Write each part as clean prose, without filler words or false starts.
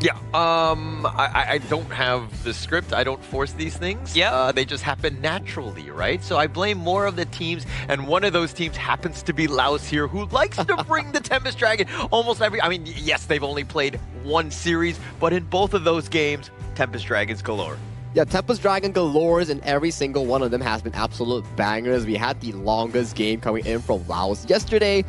Yeah, I don't have the script. I don't force these things. Yeah. They just happen naturally, right? So I blame more of the teams, and one of those teams happens to be Laos here, who likes to bring the Tempest Dragon almost every... I mean, yes, they've only played one series, but in both of those games, Tempest Dragons galore. Yeah, Tempest Dragon galores, and every single one of them has been absolute bangers. We had the longest game coming in from Laos yesterday,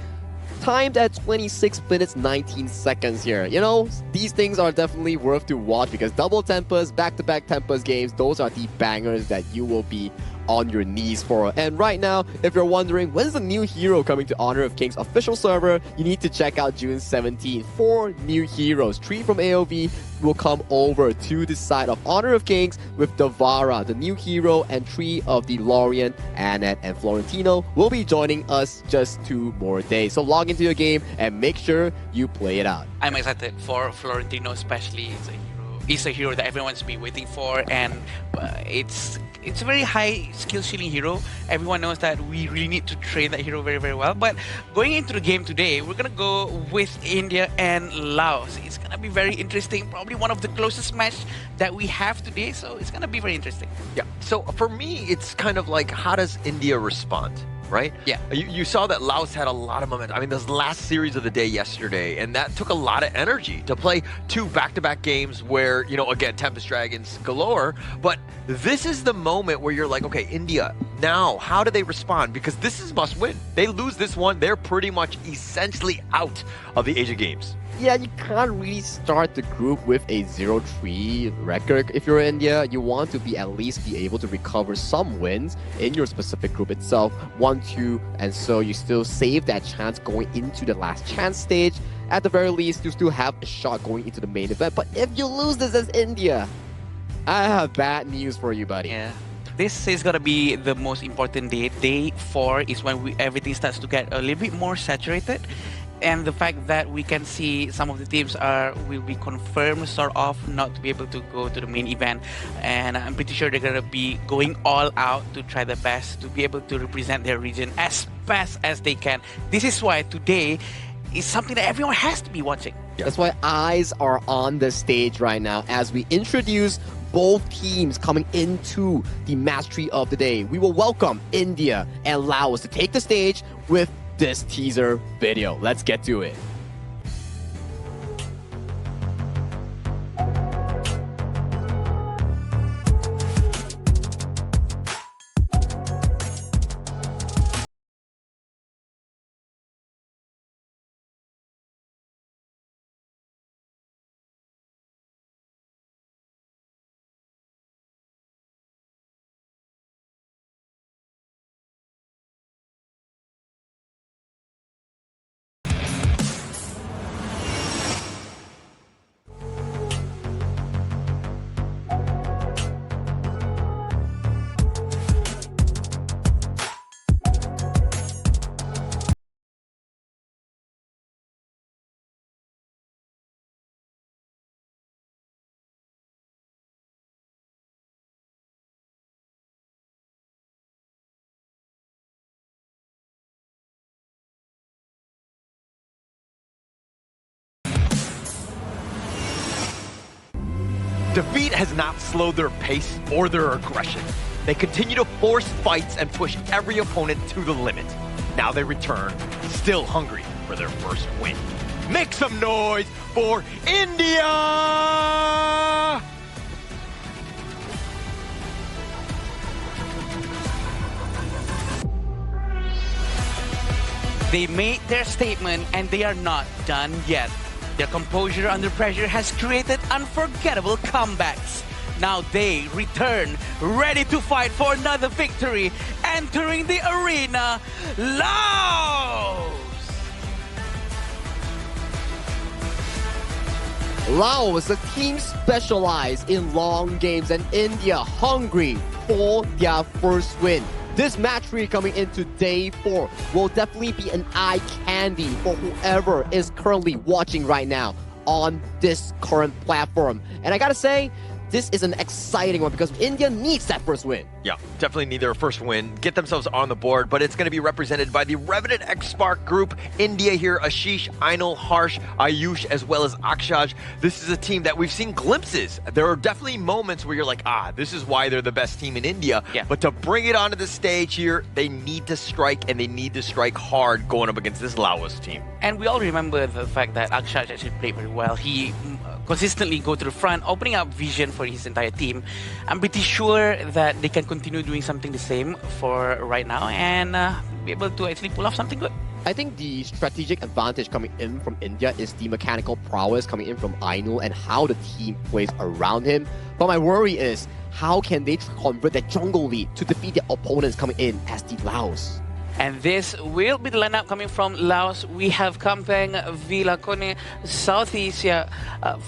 timed at 26 minutes 19 seconds here. You know, these things are definitely worth to watch because double Tempest, back-to-back Tempest games, those are the bangers that you will be on your knees for. And right now, if you're wondering when is the new hero coming to Honor of Kings official server, you need to check out June 17th. 4 new heroes, 3 from AOV will come over to the side of Honor of Kings with Davara, the new hero, and 3 of the Lorien, Annette, and Florentino will be joining us just 2 more days. So log into your game and make sure you play it out. I'm excited for Florentino, especially. It's a hero that everyone's been waiting for, and it's a very high skill ceiling hero. Everyone knows that we really need to train that hero very, very well. But going into the game today, we're gonna go with India and Laos. It's gonna be very interesting, probably one of the closest match that we have today, so it's gonna be very interesting. Yeah, so for me, it's kind of like, how does India respond? Right? Yeah. You saw that Laos had a lot of momentum. I mean, this last series of the day yesterday, and that took a lot of energy to play 2 back-to-back games where, you know, again, Tempest Dragons galore. But this is the moment where you're like, okay, India, now, how do they respond? Because this is must win. They lose this one, they're pretty much essentially out of the Asia Games. Yeah, you can't really start the group with a 0-3 record. If you're India, you want to be at least be able to recover some wins in your specific group itself, 1-2, and so you still save that chance going into the last chance stage. At the very least, you still have a shot going into the main event. But if you lose this as India, I have bad news for you, buddy. Yeah. This is gonna be the most important day. Day 4 is when everything starts to get a little bit more saturated. And the fact that we can see some of the teams will be confirmed sort of not to be able to go to the main event, and I'm pretty sure they're gonna be going all out to try their best to be able to represent their region as best as they can. This is why today is something that everyone has to be watching. Yeah. That's why eyes are on the stage right now as we introduce both teams coming into the mastery of the day. We will welcome India and Laos to take the stage with this teaser video. Let's get to it. Defeat has not slowed their pace or their aggression. They continue to force fights and push every opponent to the limit. Now they return, still hungry for their first win. Make some noise for India! They made their statement and they are not done yet. Their composure under pressure has created unforgettable comebacks. Now they return, ready to fight for another victory, entering the arena, Laos! Laos, a team specialized in long games, and India hungry for their first win. This match 3 coming into day 4 will definitely be an eye candy for whoever is currently watching right now on this current platform. And I gotta say, this is an exciting one because India needs that first win. Yeah, definitely need their first win, get themselves on the board, but it's going to be represented by the Revenant X-Spark group. India here, Ashish, Ainul, Harsh, Ayush, as well as Akshaj. This is a team that we've seen glimpses. There are definitely moments where you're like, this is why they're the best team in India. Yeah. But to bring it onto the stage here, they need to strike, and they need to strike hard going up against this Laos team. And we all remember the fact that Akshaj actually played very well. He consistently go to the front, opening up vision for his entire team. I'm pretty sure that they can continue doing something the same for right now and be able to actually pull off something good. I think the strategic advantage coming in from India is the mechanical prowess coming in from Ainul and how the team plays around him. But my worry is, how can they convert that jungle lead to defeat their opponents coming in as the Laos? And this will be the lineup coming from Laos. We have Kampeng, Vilakone, South Asia,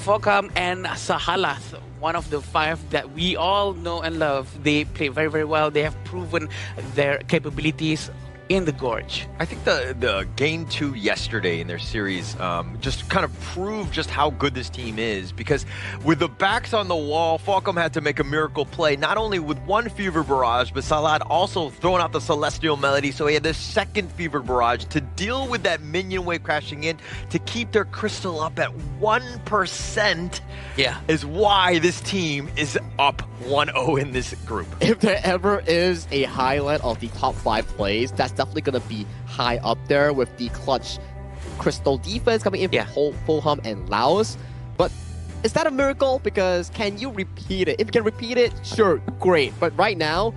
Fokam, and Sahalath. One of the 5 that we all know and love. They play very, very well. They have proven their capabilities in the Gorge. I think the game 2 yesterday in their series just kind of proved just how good this team is, because with the backs on the wall, Falcom had to make a miracle play, not only with one Fever Barrage, but Salad also throwing out the Celestial Melody, so he had the second Fever Barrage to deal with that minion wave crashing in to keep their crystal up at 1%. Yeah. Is why this team is up 1-0 in this group. If there ever is a highlight of the top 5 plays, that's definitely going to be high up there with the clutch crystal defense coming in from Fulham and Laos. But is that a miracle? Because can you repeat it? If you can repeat it, sure, great. But right now,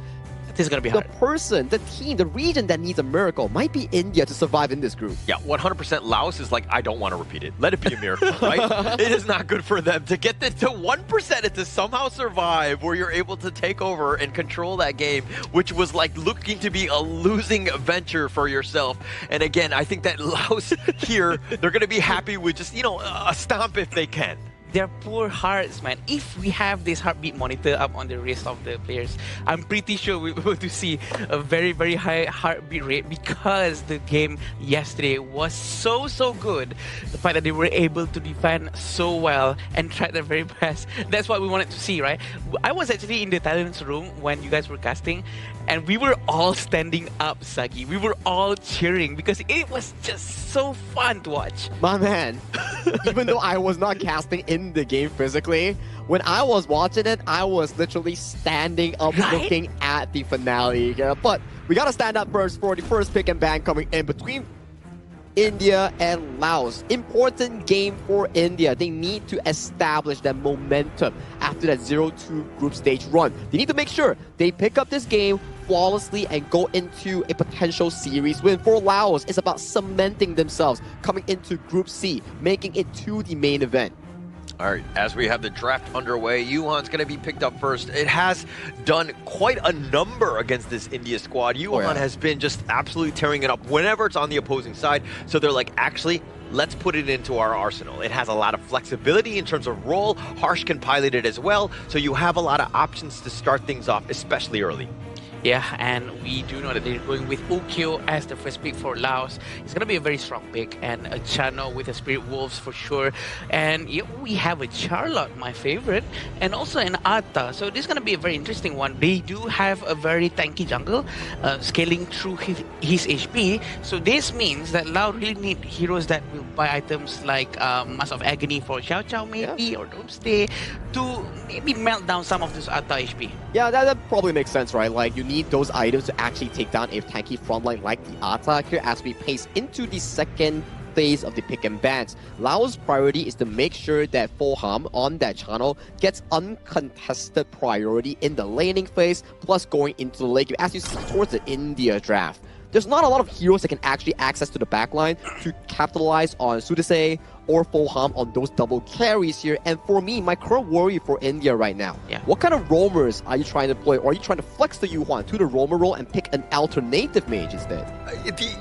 This is going to be the hard. person, the team, the region that needs a miracle might be India to survive in this group. Yeah, 100% Laos is like, I don't want to repeat it. Let it be a miracle, right? It is not good for them to get this to 1% and to somehow survive where you're able to take over and control that game, which was like looking to be a losing venture for yourself. And again, I think that Laos here, they're going to be happy with just, you know, a stomp if they can. Their poor hearts, man. If we have this heartbeat monitor up on the wrist of the players, I'm pretty sure we'll be able to see a very, very high heartbeat rate because the game yesterday was so good. The fact that they were able to defend so well and try their very best. That's what we wanted to see, right? I was actually in the talents room when you guys were casting, and we were all standing up, Sagi. We were all cheering because it was just so fun to watch. My man, even though I was not casting in the game physically, when I was watching it, I was literally standing up looking at the finale. Yeah, but we gotta stand up first for the first pick and ban coming in between India and Laos. Important game for India. They need to establish that momentum after that 0-2 group stage run. They need to make sure they pick up this game flawlessly and go into a potential series win. For Laos, it's about cementing themselves, coming into Group C, making it to the main event. All right, as we have the draft underway, Yuhan's going to be picked up first. It has done quite a number against this India squad. Yuhan has been just absolutely tearing it up whenever it's on the opposing side. So they're like, actually, let's put it into our arsenal. It has a lot of flexibility in terms of role. Harsh can pilot it as well. So you have a lot of options to start things off, especially early. Yeah, and we do know that they're going with Ukyo as the first pick for Laos. It's going to be a very strong pick, and a Chano with a Spirit Wolves for sure. And yeah, we have a Charlotte, my favorite, and also an Atta. So this is going to be a very interesting one. They do have a very tanky jungle, scaling through his HP. So this means that Lao really need heroes that will buy items like Mask of Agony for Xiao Xiao maybe, or Doomsday, to maybe melt down some of this Atta HP. Yeah, that probably makes sense, right? Like, you need those items to actually take down a tanky frontline like the Atta here as we pace into the second phase of the pick and bans. Lao's priority is to make sure that Fulham on that channel gets uncontested priority in the laning phase, plus going into the late game as you see towards the India draft. There's not a lot of heroes that can actually access to the backline to capitalize on Sudase or Fulham on those double carries here. And for me, my current worry for India right now, what kind of roamers are you trying to play? Or are you trying to flex the Yuhan to the roamer role and pick an alternative mage instead?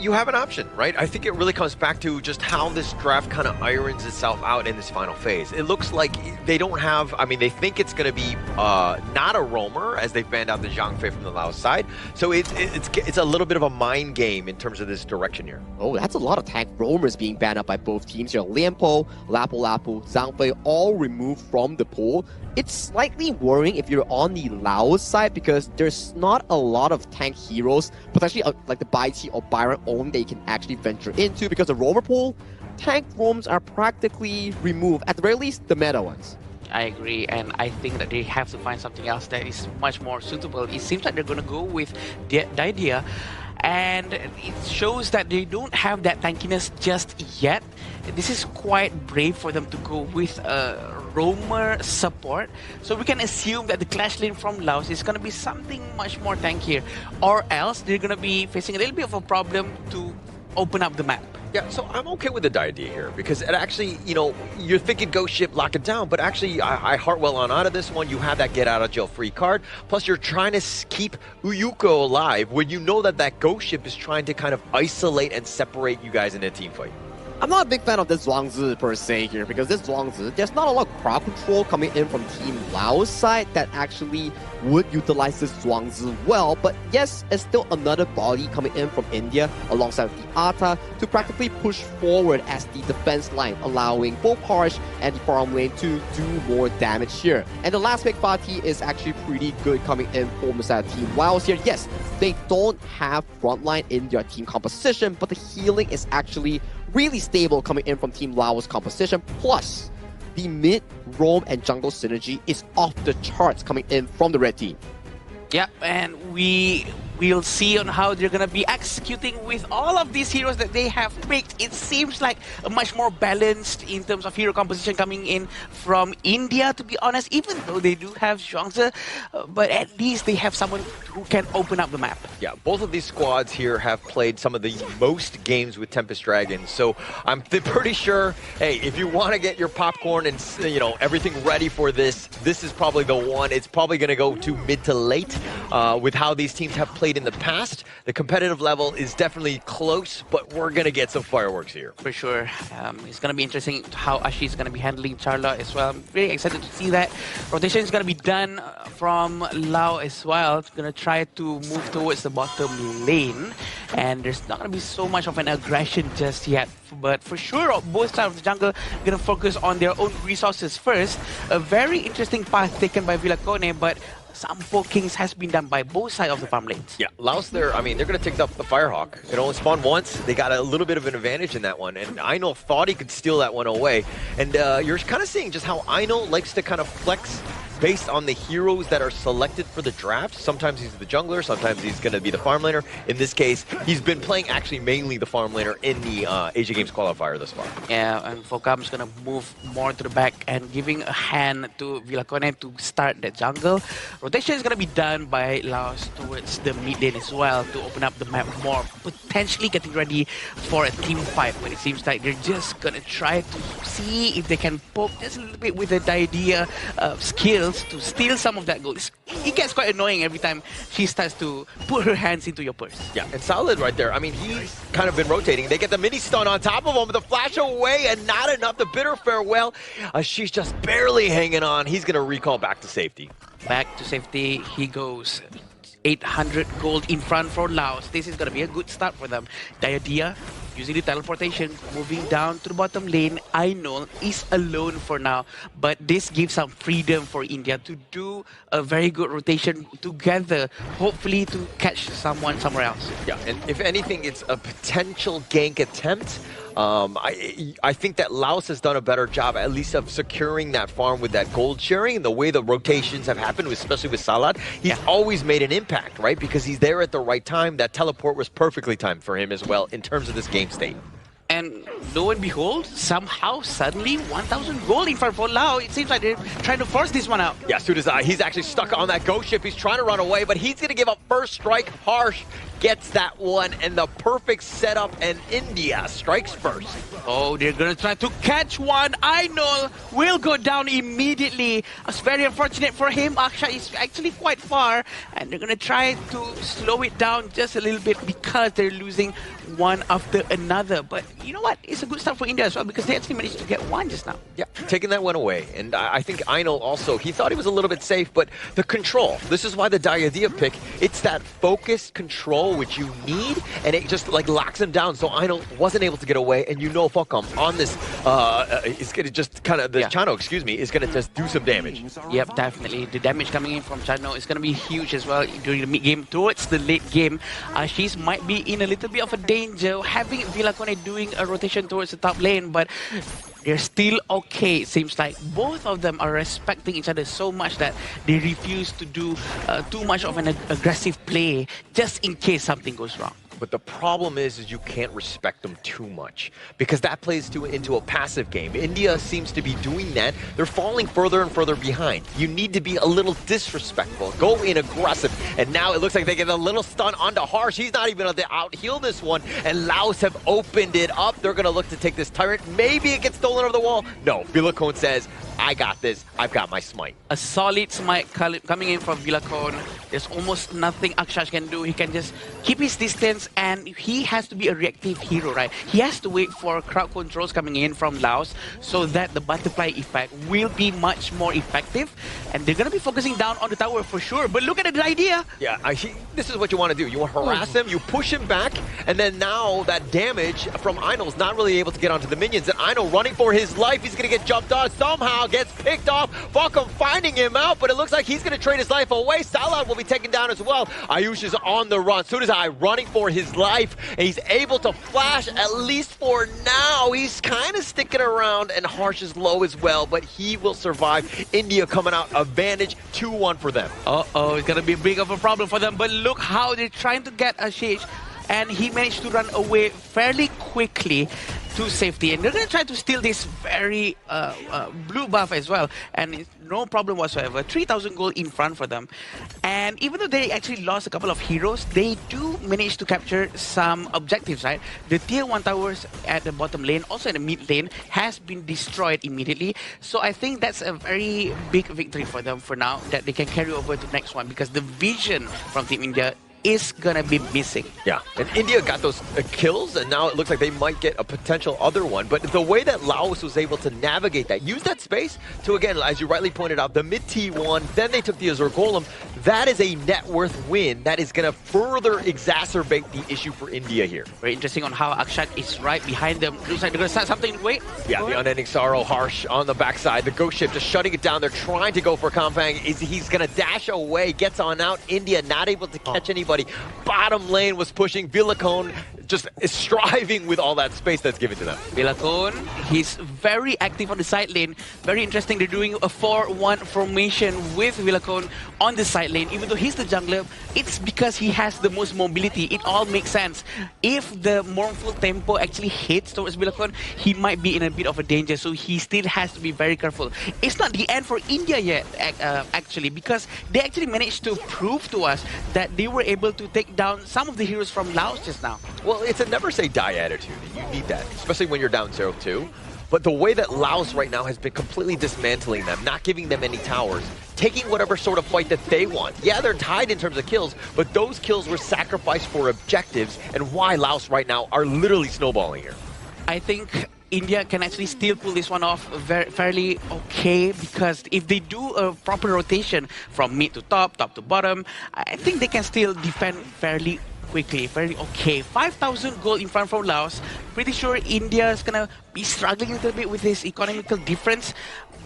You have an option, right? I think it really comes back to just how this draft kind of irons itself out in this final phase. It looks like they don't have, I mean, they think it's going to be not a roamer as they've banned out the Zhang Fei from the Laos side. So it's a little bit of a mind game in terms of this direction here. Oh, that's a lot of tank roamers being banned out by both teams here. Liam Tempo, Lapu Lapu, Zhangfei all removed from the pool. It's slightly worrying if you're on the Laos side because there's not a lot of tank heroes, potentially like the Bai Chi or Byron own they can actually venture into because the rover pool, tank roams are practically removed, at the very least the meta ones. I agree, and I think that they have to find something else that is much more suitable. It seems like they're going to go with the idea, and it shows that they don't have that tankiness just yet. This is quite brave for them to go with a roamer support, so we can assume that the clash lane from Laos is going to be something much more tankier, or else they're going to be facing a little bit of a problem to open up the map. Yeah, so I'm okay with the idea here because it actually, you know, you're thinking Ghost Ship, lock it down, but actually I Heartwell on out of this one. You have that get out of jail free card. Plus you're trying to keep Uyuko alive when you know that that Ghost Ship is trying to kind of isolate and separate you guys in a team fight. I'm not a big fan of this Zhuangzi per se here because this Zhuangzi, there's not a lot of crowd control coming in from Team Laos side that actually would utilize this Zhuangzi well. But yes, it's still another body coming in from India alongside the Ata to practically push forward as the defense line, allowing both Harsh and the farm lane to do more damage here. And the last pick, Fatih, is actually pretty good coming in for Messiah Team Laos here. Yes, they don't have frontline in their team composition, but the healing is actually really stable coming in from Team Laos composition. Plus, the mid, roam, and jungle synergy is off the charts coming in from the red team. Yep, and we'll see on how they're going to be executing with all of these heroes that they have picked. It seems like a much more balanced in terms of hero composition coming in from India, to be honest, even though they do have Zhuangzi, but at least they have someone who can open up the map. Yeah, both of these squads here have played some of the most games with Tempest Dragons, so I'm pretty sure, hey, if you want to get your popcorn and, you know, everything ready for this, this is probably the one. It's probably going to go to mid to late. With how these teams have played in the past, the competitive level is definitely close, but we're going to get some fireworks here. For sure. It's going to be interesting how Ashi is going to be handling Charla as well. I'm very excited to see that. Rotation is going to be done from Lao as well. It's going to try to move towards the bottom lane, and there's not going to be so much of an aggression just yet. But for sure, both sides of the jungle are going to focus on their own resources first. A very interesting path taken by Villacone, but some pokings has been done by both sides of the farm lanes. Yeah, Laos there, I mean, they're going to take up the Firehawk. It only spawned once. They got a little bit of an advantage in that one. And Aino thought he could steal that one away. And you're kind of seeing just how Aino likes to kind of flex based on the heroes that are selected for the draft. Sometimes he's the jungler, sometimes he's going to be the farm laner. In this case, he's been playing actually mainly the farm laner in the Asia Games qualifier thus far. Yeah, and Fokam's going to move more to the back and giving a hand to Villacone to start the jungle. Rotation is going to be done by Laos towards the mid lane as well to open up the map more, potentially getting ready for a team fight. But it seems like they're just going to try to see if they can poke just a little bit with the idea of skills to steal some of that gold. It gets quite annoying every time she starts to put her hands into your purse. Yeah, and Solid right there. I mean, he's kind of been rotating. They get the mini stun on top of him, the flash away, and not enough. The bitter farewell. She's just barely hanging on. He's going to recall back to safety. Back to safety he goes. 800 gold in front for Laos. This is going to be a good start for them. The idea, using the teleportation, moving down to the bottom lane. Aino is alone for now, but this gives some freedom for India to do a very good rotation together, hopefully to catch someone somewhere else. Yeah, and if anything, it's a potential gank attempt. I think that Laos has done a better job, at least of securing that farm with that gold sharing. The way the rotations have happened, especially with Salad, he's always made an impact, right? Because he's there at the right time. That teleport was perfectly timed for him as well in terms of this game state. And lo and behold, somehow, suddenly, 1,000 gold in front for Lao. It seems like they're trying to force this one out. Yeah, so does he's actually stuck on that ghost ship. He's trying to run away, but he's going to give up first strike. Harsh gets that one, and the perfect setup, and India strikes first. Oh, they're going to try to catch one. Aino will go down immediately. It's very unfortunate for him. Aksha is actually quite far, and they're going to try to slow it down just a little bit because they're losing one after another. But you know what? It's a good start for India as well because they actually managed to get one just now. Yeah, taking that one away. And I think Aino also, he thought he was a little bit safe, but the control. This is why the Diadea pick, it's that focused control know what you need, and it just like locks him down. So Idol wasn't able to get away, and you know Fuckom on this is gonna just kind of Chano, excuse me, is gonna just do some damage. Yep, definitely. The damage coming in from Chano is gonna be huge as well during the mid game. Towards the late game, Ashish might be in a little bit of a danger, having Villacone doing a rotation towards the top lane, but they're still okay. It seems like both of them are respecting each other so much that they refuse to do too much of an aggressive play just in case something goes wrong. But the problem is you can't respect them too much because that plays into a passive game. India seems to be doing that. They're falling further and further behind. You need to be a little disrespectful. Go in aggressive. And now it looks like they get a little stun onto Harsh. He's not even able to out-heal this one. And Laos have opened it up. They're going to look to take this tyrant. Maybe it gets stolen over the wall. No, Villacone says, I got this. I've got my smite. A solid smite coming in from Villacone. There's almost nothing Akshash can do. He can just keep his distance, and he has to be a reactive hero, right? He has to wait for crowd controls coming in from Laos so that the butterfly effect will be much more effective. And they're going to be focusing down on the tower for sure. But look at the idea. Yeah, this is what you want to do. You want to harass him, you push him back, and then now that damage from Aino is not really able to get onto the minions. And Aino running for his life. He's going to get jumped on somehow. Gets picked off. Fuckom finding him out, but it looks like he's going to trade his life away. Salah will be taken down as well. Ayush is on the run. Sudazai running for his life, and he's able to flash at least for now. He's kind of sticking around, and Harsh is low as well, but he will survive. India coming out advantage 2-1 for them. Uh-oh, it's going to be big of a problem for them, but look how they're trying to get Ashish, and he managed to run away fairly quickly to safety, and they're going to try to steal this very blue buff as well, and it's no problem whatsoever. 3,000 gold in front for them, and even though they actually lost a couple of heroes, they do manage to capture some objectives, right? The tier 1 towers at the bottom lane, also in the mid lane, has been destroyed immediately, so I think that's a very big victory for them for now, that they can carry over to the next one, because the vision from Team India is gonna be missing. Yeah, and India got those kills, and now it looks like they might get a potential other one. But the way that Laos was able to navigate that, use that space to, again, as you rightly pointed out, the mid T1, then they took the Azure Golem, that is a net worth win that is gonna further exacerbate the issue for India here. Very interesting on how Akshat is right behind them. Looks like they're gonna start something. Wait. Yeah, the Unending Sorrow, Harsh on the backside. The Ghost Ship just shutting it down. They're trying to go for Kampang. He's gonna dash away, gets on out. India not able to catch anybody. Bottom lane was pushing. Villacone just is striving with all that space that's given to them. Villacone, he's very active on the side lane. Very interesting. They're doing a 4-1 formation with Villacone on the side lane. Even though he's the jungler, it's because he has the most mobility. It all makes sense. If the mournful tempo actually hits towards Villacone, he might be in a bit of a danger. So he still has to be very careful. It's not the end for India yet, actually, because they actually managed to prove to us that they were able to take down some of the heroes from Laos just now. Well, it's a never say die attitude. You need that, especially when you're down 0-2. But the way that Laos right now has been completely dismantling them, not giving them any towers, taking whatever sort of fight that they want. Yeah, they're tied in terms of kills, but those kills were sacrificed for objectives, and why Laos right now are literally snowballing here. I think India can actually still pull this one off fairly okay, because if they do a proper rotation from mid to top, top to bottom, I think they can still defend fairly quickly, very okay. 5,000 gold in front from Laos. Pretty sure India is gonna be struggling a little bit with this economical difference,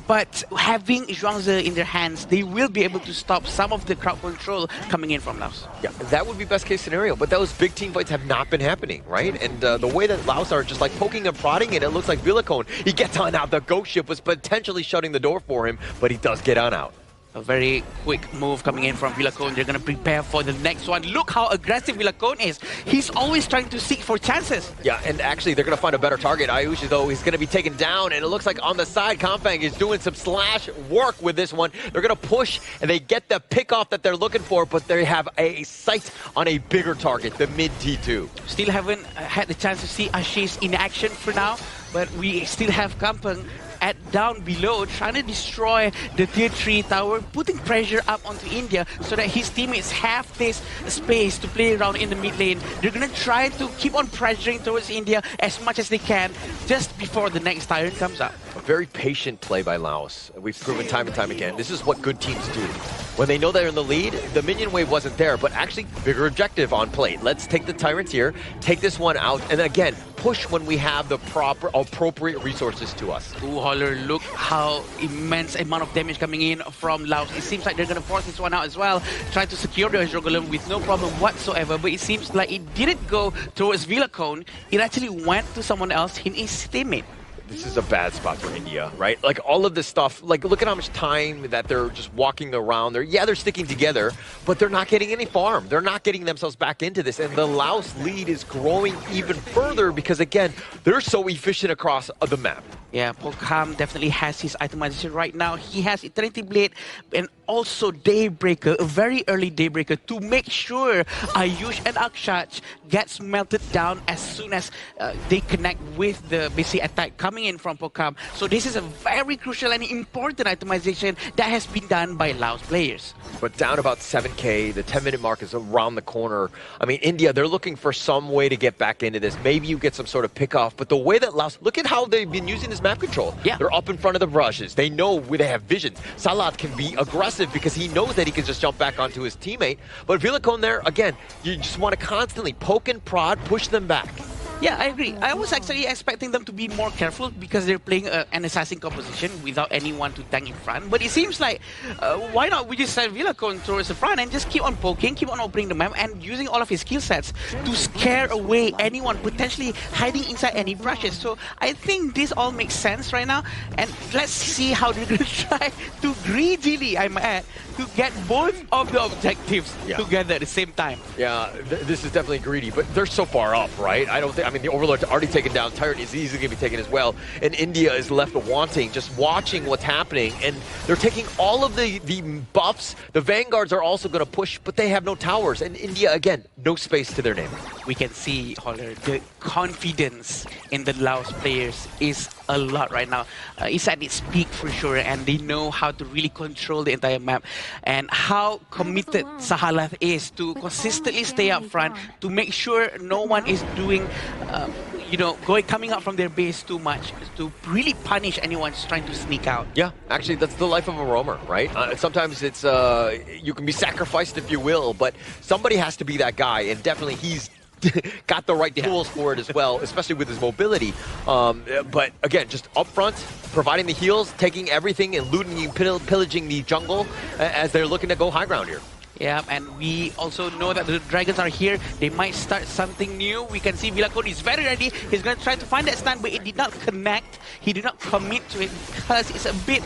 but having Zhuangzi in their hands, they will be able to stop some of the crowd control coming in from Laos. Yeah, that would be best case scenario, but those big team fights have not been happening, right? And the way that Laos are just like poking and prodding, and it looks like Villacone, he gets on out. The Ghost Ship was potentially shutting the door for him, but he does get on out. A very quick move coming in from Villacone. They're going to prepare for the next one. Look how aggressive Villacone is. He's always trying to seek for chances. Yeah, and actually they're going to find a better target. Ayush, though, he's going to be taken down, and it looks like on the side, Kampang is doing some slash work with this one. They're going to push, and they get the pick-off that they're looking for, but they have a sight on a bigger target, the mid T2. Still haven't had the chance to see Ashish in action for now, but we still have Kampang at down below, trying to destroy the tier 3 tower, putting pressure up onto India so that his teammates have this space to play around in the mid lane. They're gonna try to keep on pressuring towards India as much as they can just before the next tyrant comes up. A very patient play by Laos. We've proven time and time again. This is what good teams do. when they know they're in the lead, the minion wave wasn't there, but actually bigger objective on plate. Let's take the Tyrant here, take this one out, and then again, push when we have the proper, appropriate resources to us. Ooh, Holler, look how immense amount of damage coming in from Laos. It seems like they're going to force this one out as well, try to secure the Hydro Golem with no problem whatsoever, but it seems like it didn't go towards Villacone. It actually went to someone else, his teammate. This is a bad spot for India, right? Like all of this stuff, like look at how much time that they're just walking around. They're sticking together, but they're not getting any farm. They're not getting themselves back into this. And the Laos lead is growing even further because, again, they're so efficient across the map. Yeah, Pokam definitely has his itemization right now. He has Eternity Blade and also Daybreaker, a very early Daybreaker to make sure Ayush and Akshach gets melted down as soon as they connect with the basic attack coming in from Pokam. So this is a very crucial and important itemization that has been done by Laos players. But down about 7K, the 10-minute mark is around the corner. I mean, India, they're looking for some way to get back into this. Maybe you get some sort of pick-off, but the way that Laos, look at how they've been using this map control. Yeah. They're up in front of the brushes. They know where they have visions. Salat can be aggressive because he knows that he can just jump back onto his teammate. But Villacone there, again, you just want to constantly poke and prod, push them back. Yeah, I agree. I was actually expecting them to be more careful because they're playing an assassin composition without anyone to tank in front. But it seems like, why not we just send Villacone towards the front and just keep on poking, keep on opening the map and using all of his skill sets to scare away anyone potentially hiding inside any brushes. So I think this all makes sense right now. And let's see how they're going to try to greedily, I might add, to get both of the objectives together at the same time. Yeah, this is definitely greedy, but they're so far up, right? I don't think, I mean, the Overlord's already taken down. Tyrant is easily going to be taken as well. And India is left wanting, just watching what's happening. And they're taking all of the buffs. The Vanguards are also going to push, but they have no towers. And India, again, no space to their name. We can see, Holler, the confidence in the Laos players is a lot right now. It's at its peak for sure, and they know how to really control the entire map and how committed Sahalath is to consistently stay up front to make sure no one is doing, coming out from their base too much to really punish anyone who's trying to sneak out. Yeah, actually, that's the life of a roamer, right? Sometimes it's, you can be sacrificed if you will, but somebody has to be that guy, and definitely he's got the right tools for it as well, especially with his mobility. But again, just up front, providing the heals, taking everything and looting and pillaging the jungle as they're looking to go high ground here. Yeah, and we also know that the dragons are here. They might start something new. We can see Villacone is very ready. He's going to try to find that stun, but it did not connect. He did not commit to it because it's a bit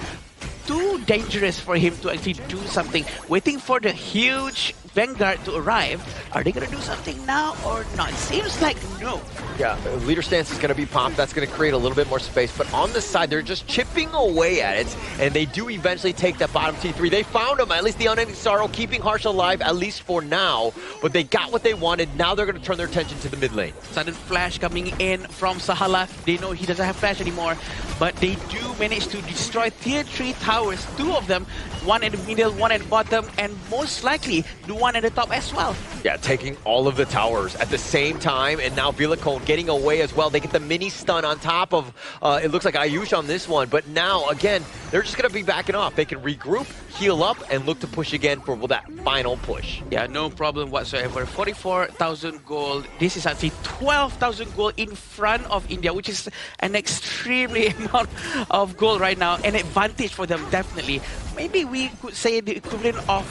too dangerous for him to actually do something. Waiting for the huge Vanguard to arrive. Are they going to do something now or not? Seems like no. Yeah, leader stance is going to be popped. That's going to create a little bit more space. But on the side, they're just chipping away at it. And they do eventually take that bottom T3. They found him, at least the Unending Sorrow, keeping Harsh alive, at least for now. But they got what they wanted. Now they're going to turn their attention to the mid lane. Sudden flash coming in from Sahalath. They know he doesn't have flash anymore. But they do manage to destroy tier 3 towers. 2 of them. One at the middle, one at the bottom. And most likely, the one at the top as well. Yeah, taking all of the towers at the same time. And now Villacone getting away as well. They get the mini stun on top of, it looks like Ayush on this one. But now, again, they're just going to be backing off. They can regroup, heal up, and look to push again for that final push. Yeah, no problem whatsoever. 44,000 gold. This is actually 12,000 gold in front of India, which is an extremely amount of gold right now. An advantage for them, definitely. Maybe we could say the equivalent of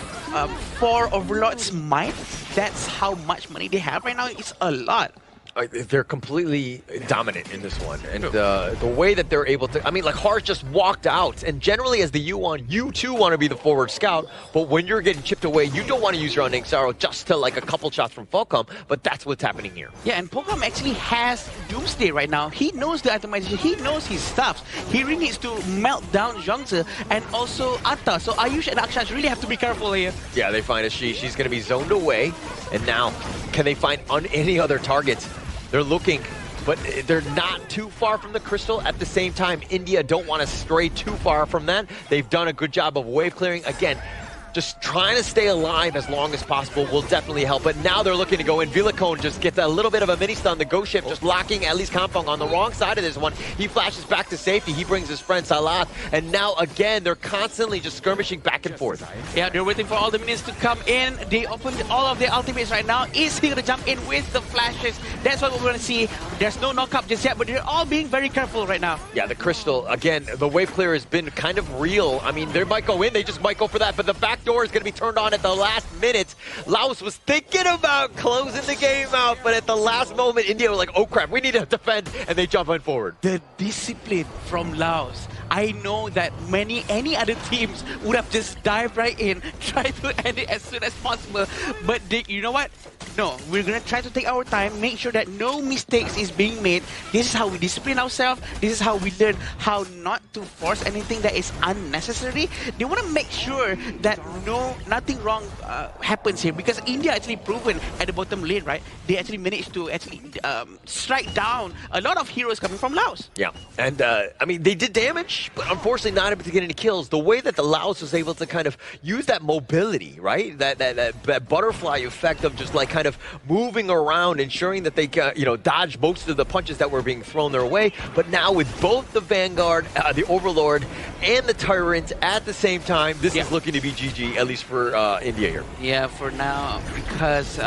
4 Overlord's might. That's how much money they have right now. It's a lot. They're completely dominant in this one. And the way that they're able to, I mean, like Harsh just walked out. And generally as the U1, you too want to be the forward scout. But when you're getting chipped away, you don't want to use your Unending Sorrow just to like a couple shots from Falcom. But that's what's happening here. Yeah, and Pokam actually has Doomsday right now. He knows the itemization. He knows his stuffs. He really needs to melt down Zhongzi and also Atta. So Ayush and Akshach really have to be careful here. Yeah, they find a She's going to be zoned away. And now, can they find any other targets? They're looking, but they're not too far from the crystal. At the same time, India don't want to stray too far from that. They've done a good job of wave clearing. Again, just trying to stay alive as long as possible will definitely help. But now they're looking to go in. Vilacone just gets a little bit of a mini stun. The Ghost Ship just locking at least Kampong on the wrong side of this one. He flashes back to safety. He brings his friend Salat. And now again, they're constantly just skirmishing back and forth. Yeah, they're waiting for all the minions to come in. They opened all of their ultimates right now. Is he going to jump in with the flashes? That's what we're going to see. There's no knock-up just yet, but they're all being very careful right now. Yeah, the Crystal, again, the wave clear has been kind of real. I mean, they might go in, they just might go for that, but the back door is going to be turned on at the last minute. Laos was thinking about closing the game out, but at the last moment, India were like, oh crap, we need to defend, and they jump on forward. The discipline from Laos. I know that any other teams would have just dived right in, tried to end it as soon as possible, but you know what? No, we're going to try to take our time, make sure that no mistakes is being made. This is how we discipline ourselves. This is how we learn how not to force anything that is unnecessary. They want to make sure that nothing wrong happens here, because India actually proven at the bottom lane, right? They actually managed to strike down a lot of heroes coming from Laos. Yeah, and I mean, they did damage, but unfortunately not able to get any kills. The way that the Laos was able to kind of use that mobility, right? That butterfly effect of just like kind of moving around, ensuring that they dodge most of the punches that were being thrown their way. But now with both the Vanguard, the Overlord, and the Tyrant at the same time, this is looking to be GG, at least for India here. Yeah, for now, because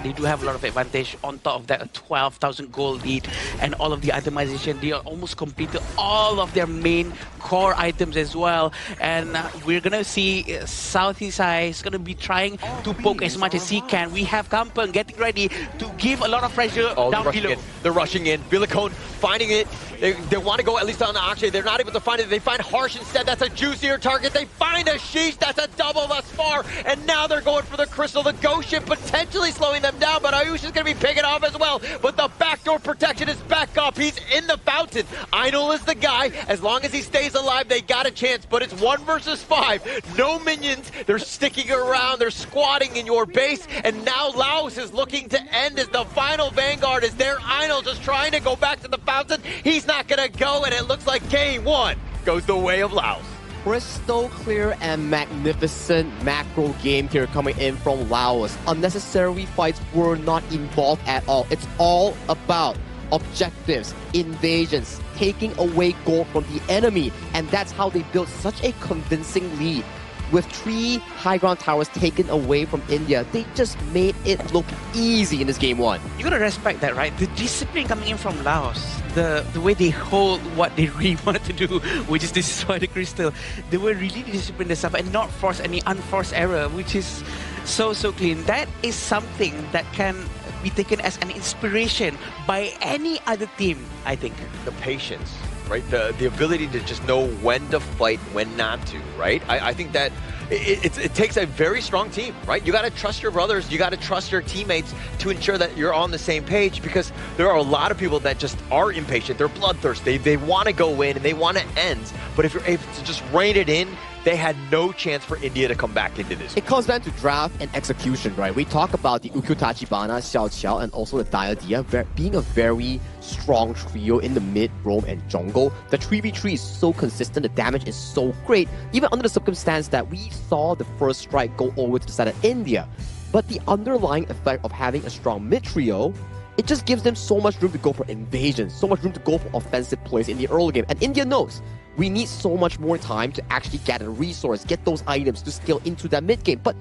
they do have a lot of advantage. On top of that, a 12,000 gold lead and all of the itemization. They are almost completed all of their main core items as well. And we're going to see Southeast Eye is going to be trying to poke as much as he can. We have Kampong getting ready to give a lot of pressure down below. They're rushing in. Vilacone finding it. They want to go at least on the Akshay. They're not able to find it. They find Harsh instead. That's a juicier target. They find a Sheesh. That's a double thus far. And now they're going for the Crystal. The Ghost Ship potentially slowing them down, but Ayush is going to be picking off as well. But the backdoor protection is back up. He's in the fountain. Einol is the guy. As long as he stays alive, they got a chance, but it's 1 versus 5. No minions. They're sticking around. They're squatting in your base. And now Laos is looking to end as the final Vanguard is there. Einol just trying to go back to the fountain. He's not going to go, and it looks like game 1 goes the way of Laos. Crystal clear and magnificent macro game here coming in from Laos. Unnecessary fights were not involved at all. It's all about objectives, invasions, taking away gold from the enemy, and that's how they built such a convincing lead. With 3 high ground towers taken away from India, they just made it look easy in this game 1. You gotta respect that, right? The discipline coming in from Laos, the way they hold what they really wanted to do, which is destroy the crystal. They were really disciplined themselves and not force any unforced error, which is so clean. That is something that can be taken as an inspiration by any other team, I think. The patience, right? The ability to just know when to fight, when not to, right? I think that it takes a very strong team, right? You got to trust your brothers, you got to trust your teammates to ensure that you're on the same page, because there are a lot of people that just are impatient, they're bloodthirsty, they want to go in and they want to end, but if you're able to just rein it in, they had no chance for India to come back into this. It comes down to draft and execution, right? We talk about the Ukyu Tachibana, Xiao Qiao, and also the Diadia being a very strong trio in the mid, roam, and jungle. The 3v3 is so consistent, the damage is so great, even under the circumstance that we saw the first strike go over to the side of India. But the underlying effect of having a strong mid trio, it just gives them so much room to go for invasion, so much room to go for offensive plays in the early game. And India knows we need so much more time to actually get a resource, get those items to scale into that mid game. But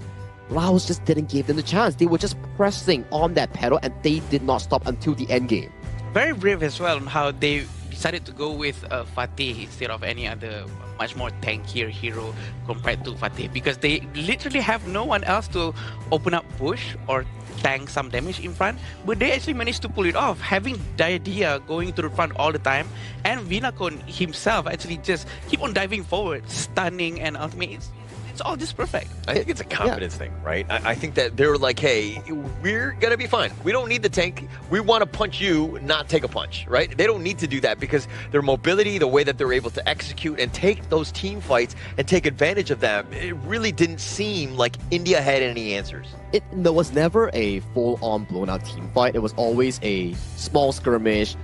Laos just didn't give them the chance. They were just pressing on that pedal and they did not stop until the end game. Very brave as well on how they decided to go with Fatih instead of any other much more tankier hero compared to Fatih, because they literally have no one else to open up push or tank some damage in front, but they actually managed to pull it off, having Diadia going to the front all the time, and Vinakon himself actually just keep on diving forward, stunning, and ultimately it's all just perfect. I think it's a confidence thing, right? I think that they're like, hey, we're going to be fine. We don't need the tank. We want to punch you, not take a punch, right? They don't need to do that because their mobility, the way that they're able to execute and take those team fights and take advantage of them, it really didn't seem like India had any answers. There was never a full-on blown-out team fight. It was always a small skirmish.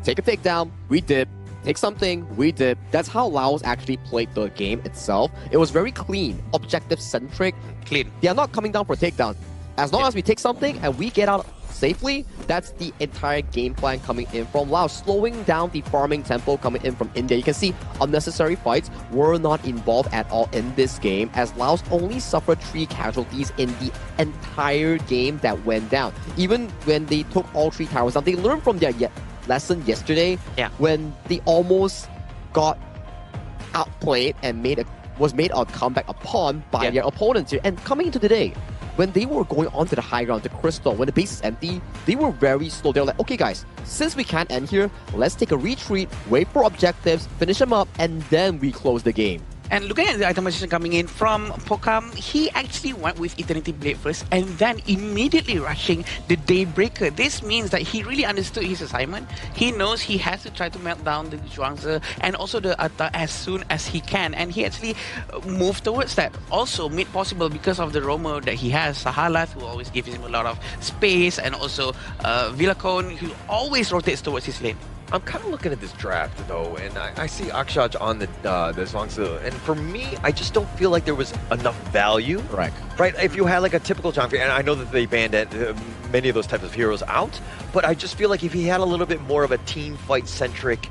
Take a takedown. We did. take something, we did. That's how Laos actually played the game itself. It was very clean, objective-centric. Clean. They are not coming down for takedown. As long as we take something and we get out safely, that's the entire game plan coming in from Laos, slowing down the farming tempo coming in from India. You can see unnecessary fights were not involved at all in this game, as Laos only suffered 3 casualties in the entire game that went down. Even when they took all 3 towers down, they learned from their lesson yesterday when they almost got outplayed and was made a comeback upon by their opponents here. And coming into today, when they were going onto the high ground, the Crystal, when the base is empty, they were very slow. They were like, okay guys, since we can't end here, let's take a retreat, wait for objectives, finish them up, and then we close the game. And looking at the itemization coming in from Pokam, he actually went with Eternity Blade first and then immediately rushing the Daybreaker. This means that he really understood his assignment. He knows he has to try to melt down the Zhuangzi and also the Atta as soon as he can. And he actually moved towards that. Also made possible because of the roamer that he has, Sahalat, who always gives him a lot of space, and also Villacone, who always rotates towards his lane. I'm kind of looking at this draft though, and I see Akshaj on the Zhuangzi, and for me, I just don't feel like there was enough value. Correct. Right? If you had like a typical Zhuangzi, and I know that they banned many of those types of heroes out, but I just feel like if he had a little bit more of a team fight centric,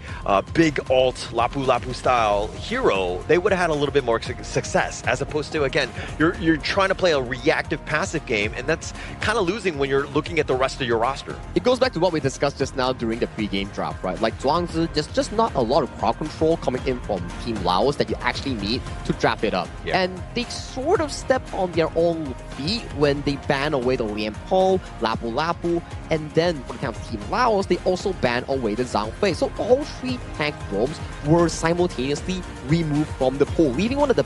big alt Lapu Lapu style hero, they would have had a little bit more success. As opposed to, again, you're trying to play a reactive passive game, and that's kind of losing when you're looking at the rest of your roster. It goes back to what we discussed just now during the pre-game draft, right? Like Zhuangzi, there's just not a lot of crowd control coming in from Team Laos that you actually need to draft it up. Yeah. And they sort of step on their own feet when they ban away the Lian Po, Lapu Lapu, and then for the count of Team Laos, they also ban away the Zhang Fei. So all 3 tank roams were simultaneously removed from the pool, leaving one of the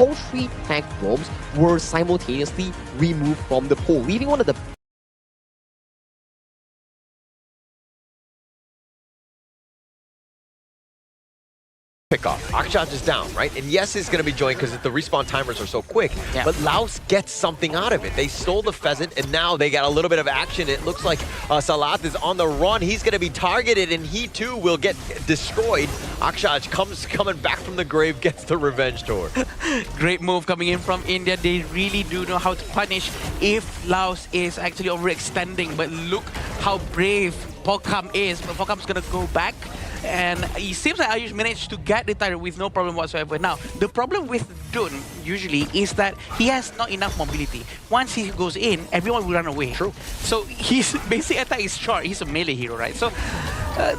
all 3 tank roams were simultaneously removed from the pool, leaving one of the pickoff. Akshaj is down, right? And yes, it's going to be joined because the respawn timers are so quick, but Laos gets something out of it. They stole the pheasant, and now they got a little bit of action. It looks like Salat is on the run. He's going to be targeted, and he too will get destroyed. Akshaj coming back from the grave, gets the revenge tour. Great move coming in from India. They really do know how to punish if Laos is actually overextending. But look how brave Pokam is. But Pokam's going to go back. And it seems like Ayush managed to get the turret with no problem whatsoever. Now, the problem with Dun usually is that he has not enough mobility. Once he goes in, everyone will run away. True. So his basic attack is short. He's a melee hero, right? So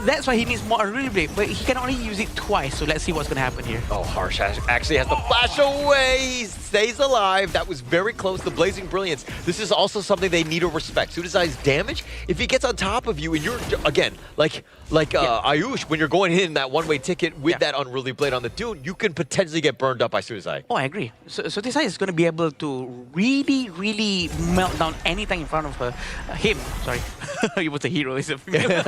that's why he needs more Unruly Blade, but he can only use it twice. So let's see what's going to happen here. Oh, Harsh actually has to flash away. He stays alive. That was very close. The Blazing Brilliance. This is also something they need to respect. Sudazai's damage, if he gets on top of you and you're, again, like Ayush, when you're going in that one-way ticket with that Unruly Blade on the Dune, you can potentially get burned up by Sudazai. Oh, I agree. So Sudazai is going to be able to really melt down anything in front of her. Him, sorry. He was a hero, he's a female.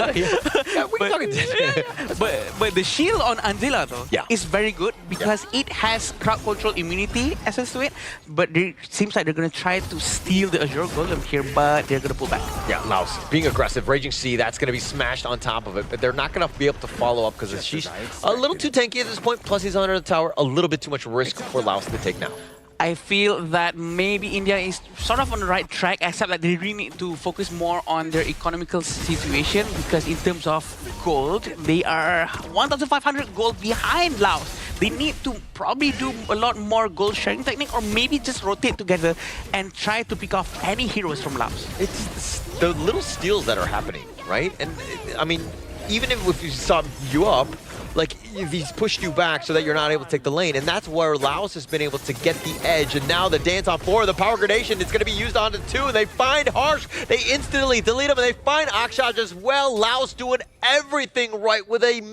But the shield on Anzila though is very good because it has crowd control immunity access to it. But it seems like they're going to try to steal the Azure Golem here, but they're going to pull back. Yeah, Laos being aggressive. Raging Sea, that's going to be smashed on top of it. But they're not going to be able to follow up because she's a little too tanky at this point. Plus he's under the tower. A little bit too much risk for Laos to take now. I feel that maybe India is sort of on the right track, except that they really need to focus more on their economical situation because in terms of gold, they are 1,500 gold behind Laos. They need to probably do a lot more gold sharing technique or maybe just rotate together and try to pick off any heroes from Laos. It's the little steals that are happening, right? And I mean, even if you sub you up, like, if he's pushed you back so that you're not able to take the lane, and that's where Laos has been able to get the edge, and now the dance on 4, the power gradation is going to be used onto 2, and they find Harsh, they instantly delete him, and they find Akshaj as well. Laos doing everything right with an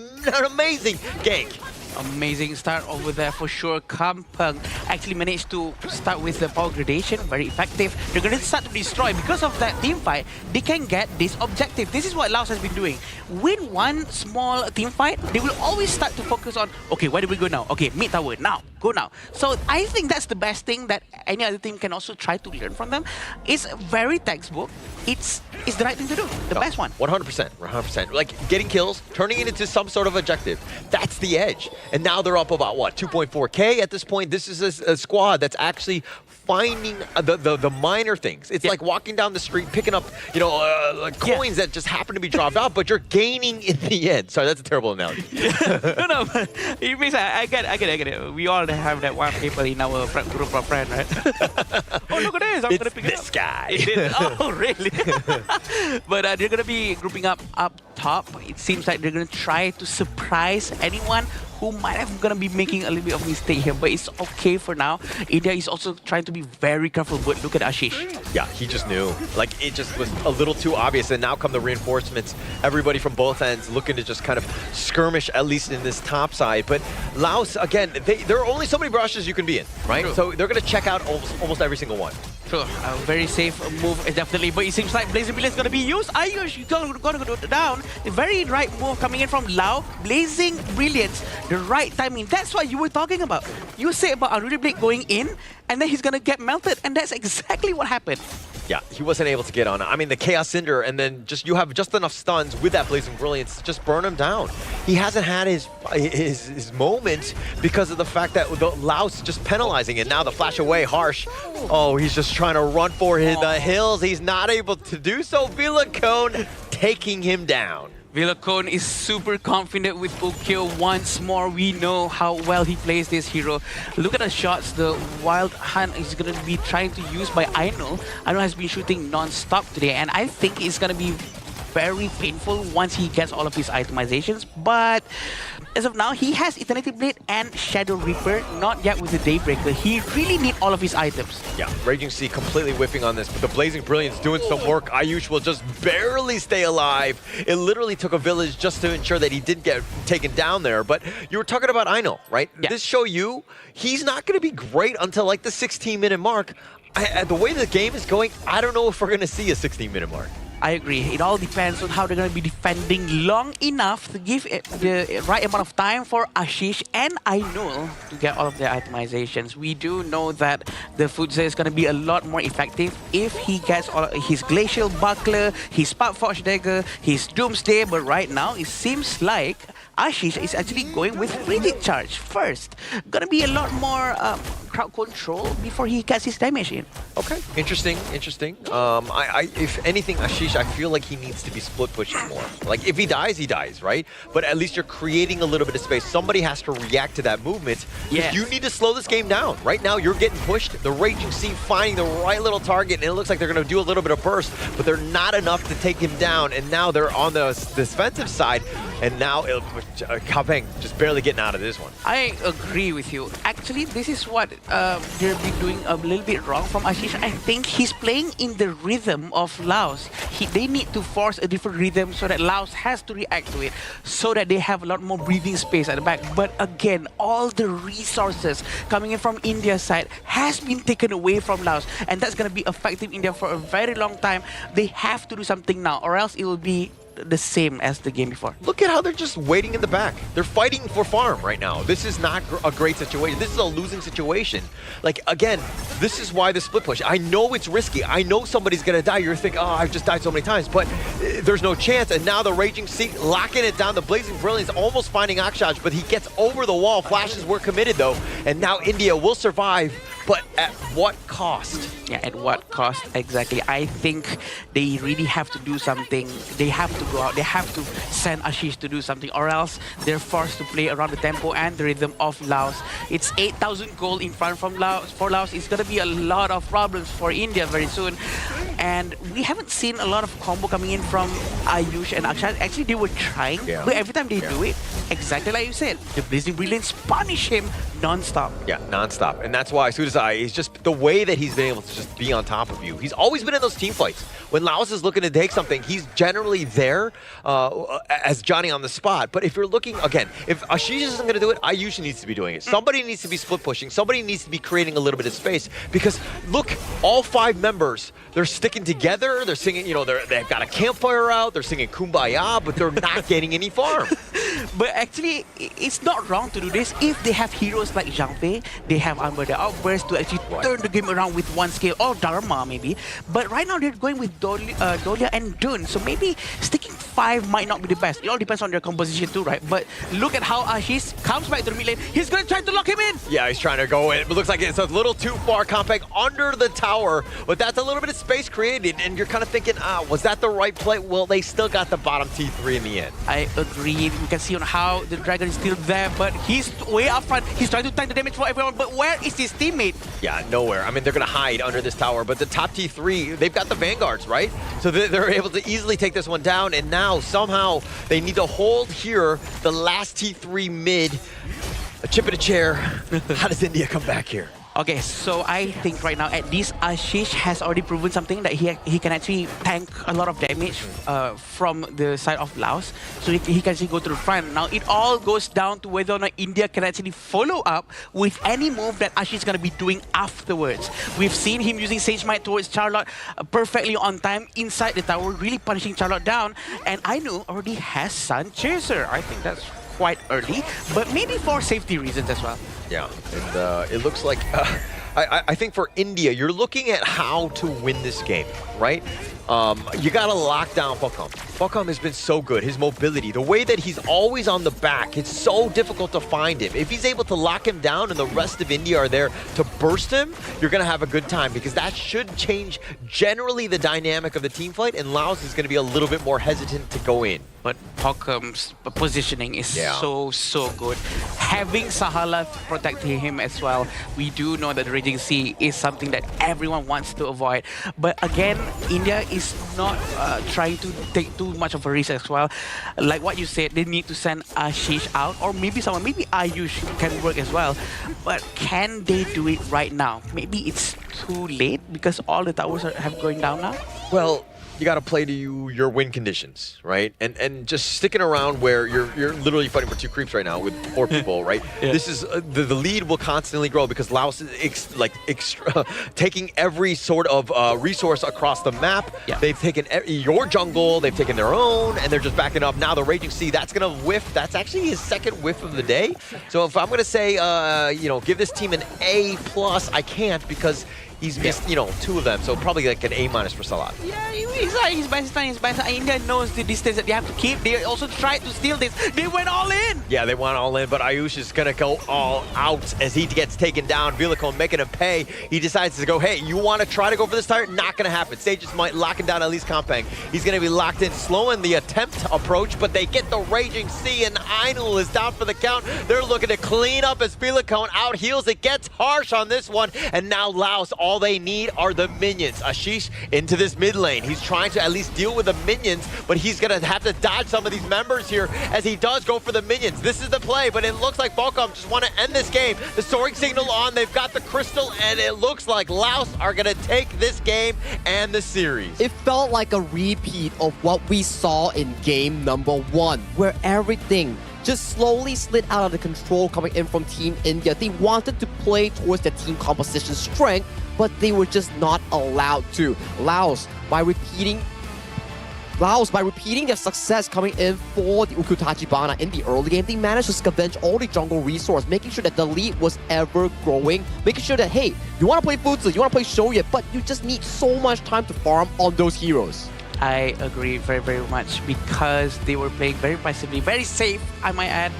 amazing gank. Amazing start over there for sure. Kampung actually managed to start with the power gradation, very effective. They're going to start to destroy. Because of that team fight, they can get this objective. This is what Laos has been doing. Win one small team fight, they will always start to focus on, okay, where do we go now? Okay, mid tower, now, go now. So I think that's the best thing that any other team can also try to learn from them. It's very textbook. It's the right thing to do, the best one. 100%, 100%. Like, getting kills, turning it into some sort of objective. That's the edge. And now they're up about, what, 2.4K at this point? This is a squad that's actually finding the minor things. It's like walking down the street, picking up, you know, coins that just happen to be dropped out, but you're gaining in the end. Sorry, that's a terrible analogy. No, but it means I get it. We all have that one paper in our group of friends, right? Oh, look at this. I'm going to pick this guy. It is. Oh, really? But they're going to be grouping up top. It seems like they're going to try to surprise anyone who might have gonna be making a little bit of mistake here, but it's okay for now. India is also trying to be very careful, but look at Ashish. Yeah, he just knew. Like, it just was a little too obvious, and now come the reinforcements. Everybody from both ends looking to just kind of skirmish, at least in this top side. But Laos, again, there are only so many brushes you can be in, right? True. So they're gonna check out almost every single one. Sure, a very safe move, definitely. But it seems like Blazing Brilliance is going to be used. Ayush, you're going to go down. The very right move coming in from Lao. Blazing Brilliance, the right timing. That's what you were talking about. You said about Unruly Blade going in, and then he's going to get melted. And that's exactly what happened. Yeah, he wasn't able to get on. I mean, the Chaos Cinder, and then you have just enough stuns with that Blazing Brilliance to just burn him down. He hasn't had his moment because of the fact that the Laos just penalizing it. Now the flash away, Harsh. Oh, he's just trying to run for the hills. He's not able to do so. Vilacone taking him down. Vilacone is super confident with Ukyo once more. We know how well he plays this hero. Look at the shots the Wild Hunt is going to be trying to use by Aino. Aino has been shooting non-stop today, and I think it's going to be very painful once he gets all of his itemizations. But as of now, he has Eternity Blade and Shadow Reaper, not yet with the Daybreaker. He really need all of his items. Yeah, Raging Sea completely whiffing on this, but the Blazing Brilliance doing some work. Ayush will just barely stay alive. It literally took a village just to ensure that he didn't get taken down there. But you were talking about Aino, right? Yeah. This show you, he's not going to be great until like the 16-minute mark. The way the game is going, I don't know if we're going to see a 16-minute mark. I agree. It all depends on how they're going to be defending long enough to give it the right amount of time for Ashish and Ainul to get all of their itemizations. We do know that the Futze is going to be a lot more effective if he gets all his Glacial Buckler, his Sparkforge Dagger, his Doomsday, but right now it seems like Ashish is actually going with Frigid Charge first. Gonna be a lot more crowd control before he gets his damage in. Okay, interesting. If anything, Ashish, I feel like he needs to be split pushing more. Like if he dies, right? But at least you're creating a little bit of space. Somebody has to react to that movement. Yes. You need to slow this game down. Right now, you're getting pushed. The Raging Sea finding the right little target, and it looks like they're gonna do a little bit of burst, but they're not enough to take him down. And now they're on the defensive side, and now Cao Peng just barely getting out of this one. I agree with you. Actually, this is what they're doing a little bit wrong from Ashish. I think he's playing in the rhythm of Laos. They need to force a different rhythm so that Laos has to react to it, so that they have a lot more breathing space at the back. But again, all the resources coming in from India's side has been taken away from Laos, and that's going to be affecting India for a very long time. They have to do something now, or else it will be the same as the game before. Look at how they're just waiting in the back. They're fighting for farm right now. This is not a great situation. This is a losing situation. Like, again, this is why the split push. I know it's risky. I know somebody's going to die. You're thinking, oh, I've just died so many times, but there's no chance. And now the Raging Sea locking it down. The Blazing Brilliance almost finding Akshaj, but he gets over the wall. Flashes were committed, though. And now India will survive, but at what cost? Yeah, at what cost? Exactly. I think they really have to do something. They have to go out. They have to send Ashish to do something, or else they're forced to play around the tempo and the rhythm of Laos. It's 8,000 gold in front from Laos. For Laos, it's going to be a lot of problems for India very soon. And we haven't seen a lot of combo coming in from Ayush and Akshat. Actually, they were trying, but every time they do it, exactly like you said, the Blazing Brilliance punish him non-stop. Yeah, non-stop. And that's why Sudasai is just the way that he's been able to just be on top of you. He's always been in those team fights. When Laos is looking to take something, he's generally there as Johnny on the spot. But if you're looking, again, if Ashish isn't going to do it, Ayush needs to be doing it. Somebody needs to be split pushing. Somebody needs to be creating a little bit of space. Because look, all 5 members, they're sticking together. They're singing, you know, they've got a campfire out. They're singing Kumbaya, but they're not getting any farm. But actually, it's not wrong to do this if they have heroes like Zhang Fei. They have Amber the Outburst to actually turn the game around with 1 skill, or Dharma maybe. But right now they're going with Dolia and Dun, so maybe sticking 5 might not be the best. It all depends on their composition too, right? But look at how Ashish comes back to the mid lane. He's going to try to lock him in. Yeah, he's trying to go in. It looks like it's a little too far. Compact under the tower, but that's a little bit of space created, and you're kind of thinking, was that the right play? Well, they still got the bottom T3 in the end. I agree. We can see on how the Dragon is still there, but he's way up front. He's trying to tank the damage for everyone, but where is his teammate? Yeah, nowhere. I mean, they're going to hide under this tower, but the top T3, they've got the Vanguards, right? So they're able to easily take this one down, and now somehow they need to hold here the last T3 mid. A chip in a chair. How does India come back here? Okay, so I think right now at least Ashish has already proven something that he can actually tank a lot of damage from the side of Laos. So he can actually go to the front. Now it all goes down to whether or not India can actually follow up with any move that Ashish is going to be doing afterwards. We've seen him using Sage Might towards Charlotte perfectly on time inside the tower, really punishing Charlotte down. And Ainu already has Sun Chaser. I think that's quite early, but maybe for safety reasons as well. Yeah, and it looks like, I think for India, you're looking at how to win this game, right? You gotta lock down Falcom. Falcom has been so good, his mobility, the way that he's always on the back, it's so difficult to find him. If he's able to lock him down and the rest of India are there to burst him, you're gonna have a good time, because that should change generally the dynamic of the team fight, and Laos is gonna be a little bit more hesitant to go in. But Pocum's positioning is Yeah. so good. Having Sahala to protect him as well, we do know that the Raging Sea is something that everyone wants to avoid. But again, India is not trying to take too much of a risk as well. Like what you said, they need to send Ashish out, or maybe someone, maybe Ayush can work as well. But can they do it right now? Maybe it's too late because all the towers have going down now. Well, you got to play to your win conditions, right? And just sticking around where you're literally fighting for 2 creeps right now with 4 people, right? Yeah. This is the lead will constantly grow because Laos is taking every sort of resource across the map. Yeah. They've taken your jungle, they've taken their own, and they're just backing up. Now the Raging Sea, that's gonna whiff. That's actually his 2nd whiff of the day. So if I'm gonna say, give this team an A+, I can't because he's missed, 2 of them, so probably like an A- for Salat. Yeah, he's best time. India knows the distance that they have to keep. They also tried to steal this. They went all in. Yeah, they went all in, but Ayush is gonna go all out as he gets taken down. Vilicon making him pay. He decides to go, hey, you wanna try to go for this tire? Not gonna happen. Sages might locking down at least Kampeng. He's gonna be locked in, slowing the attempt approach, but they get the Raging Sea, and Ainul is down for the count. They're looking to clean up as Vilicon out heals. It gets harsh on this one, and now Laos, all they need are the minions. Ashish into this mid lane. He's trying to at least deal with the minions, but he's gonna have to dodge some of these members here as he does go for the minions. This is the play, but it looks like Volcom just want to end this game. The soaring signal on, they've got the crystal, and it looks like Laos are gonna take this game and the series. It felt like a repeat of what we saw in game number 1, where everything just slowly slid out of the control coming in from Team India. They wanted to play towards their team composition strength, but they were just not allowed to. Laos, by repeating their success coming in for the Ukutachibana in the early game, they managed to scavenge all the jungle resource, making sure that the lead was ever growing, making sure that, hey, you want to play Futsu, you want to play Shoya, but you just need so much time to farm on those heroes. I agree very, very much because they were playing very passively, very safe, I might add.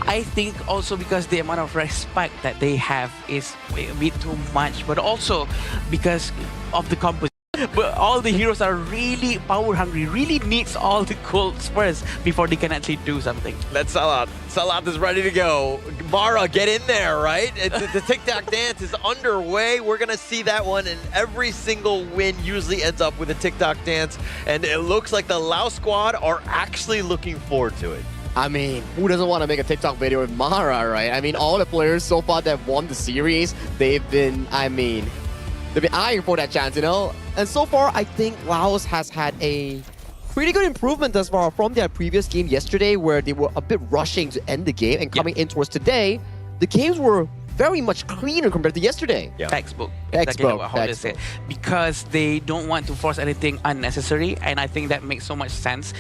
I think also because the amount of respect that they have is a bit too much, but also because of the composition. But all the heroes are really power hungry, really needs all the golds first before they can actually do something. That's Salat. Salat is ready to go. Mara, get in there, right? The tic-tac dance is underway. We're going to see that one, and every single win usually ends up with a tic-tac dance, and it looks like the Laos squad are actually looking forward to it. I mean, who doesn't want to make a TikTok video with Mara, right? I mean, all the players so far that won the series, they've been eyeing for that chance, And so far, I think Laos has had a pretty good improvement thus far from their previous game yesterday, where they were a bit rushing to end the game, and coming in towards today, the games were very much cleaner compared to yesterday. Yeah. Textbook. Exactly what Holder said. Because they don't want to force anything unnecessary, and I think that makes so much sense.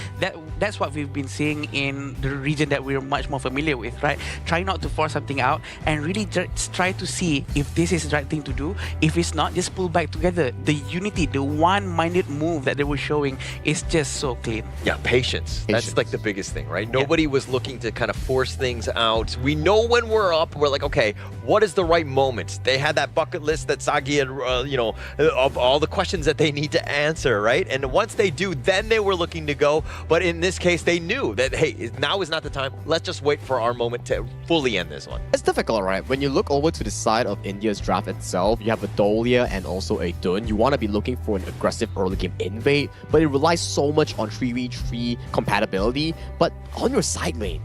That's what we've been seeing in the region that we're much more familiar with, right? Try not to force something out and really just try to see if this is the right thing to do. If it's not, just pull back together. The unity, the one-minded move that they were showing is just so clean. Yeah, patience. That's like the biggest thing, right? Nobody was looking to kind of force things out. We know when we're up, we're like, okay, what is the right moment? They had that bucket list that Sagi had, of all the questions that they need to answer, right? And once they do, then they were looking to go. But in this case, they knew that, hey, now is not the time. Let's just wait for our moment to fully end this one. It's difficult, right? When you look over to the side of India's draft itself, you have a Dolia and also a Dun. You want to be looking for an aggressive early game invade, but it relies so much on 3v3 compatibility. But on your side lane,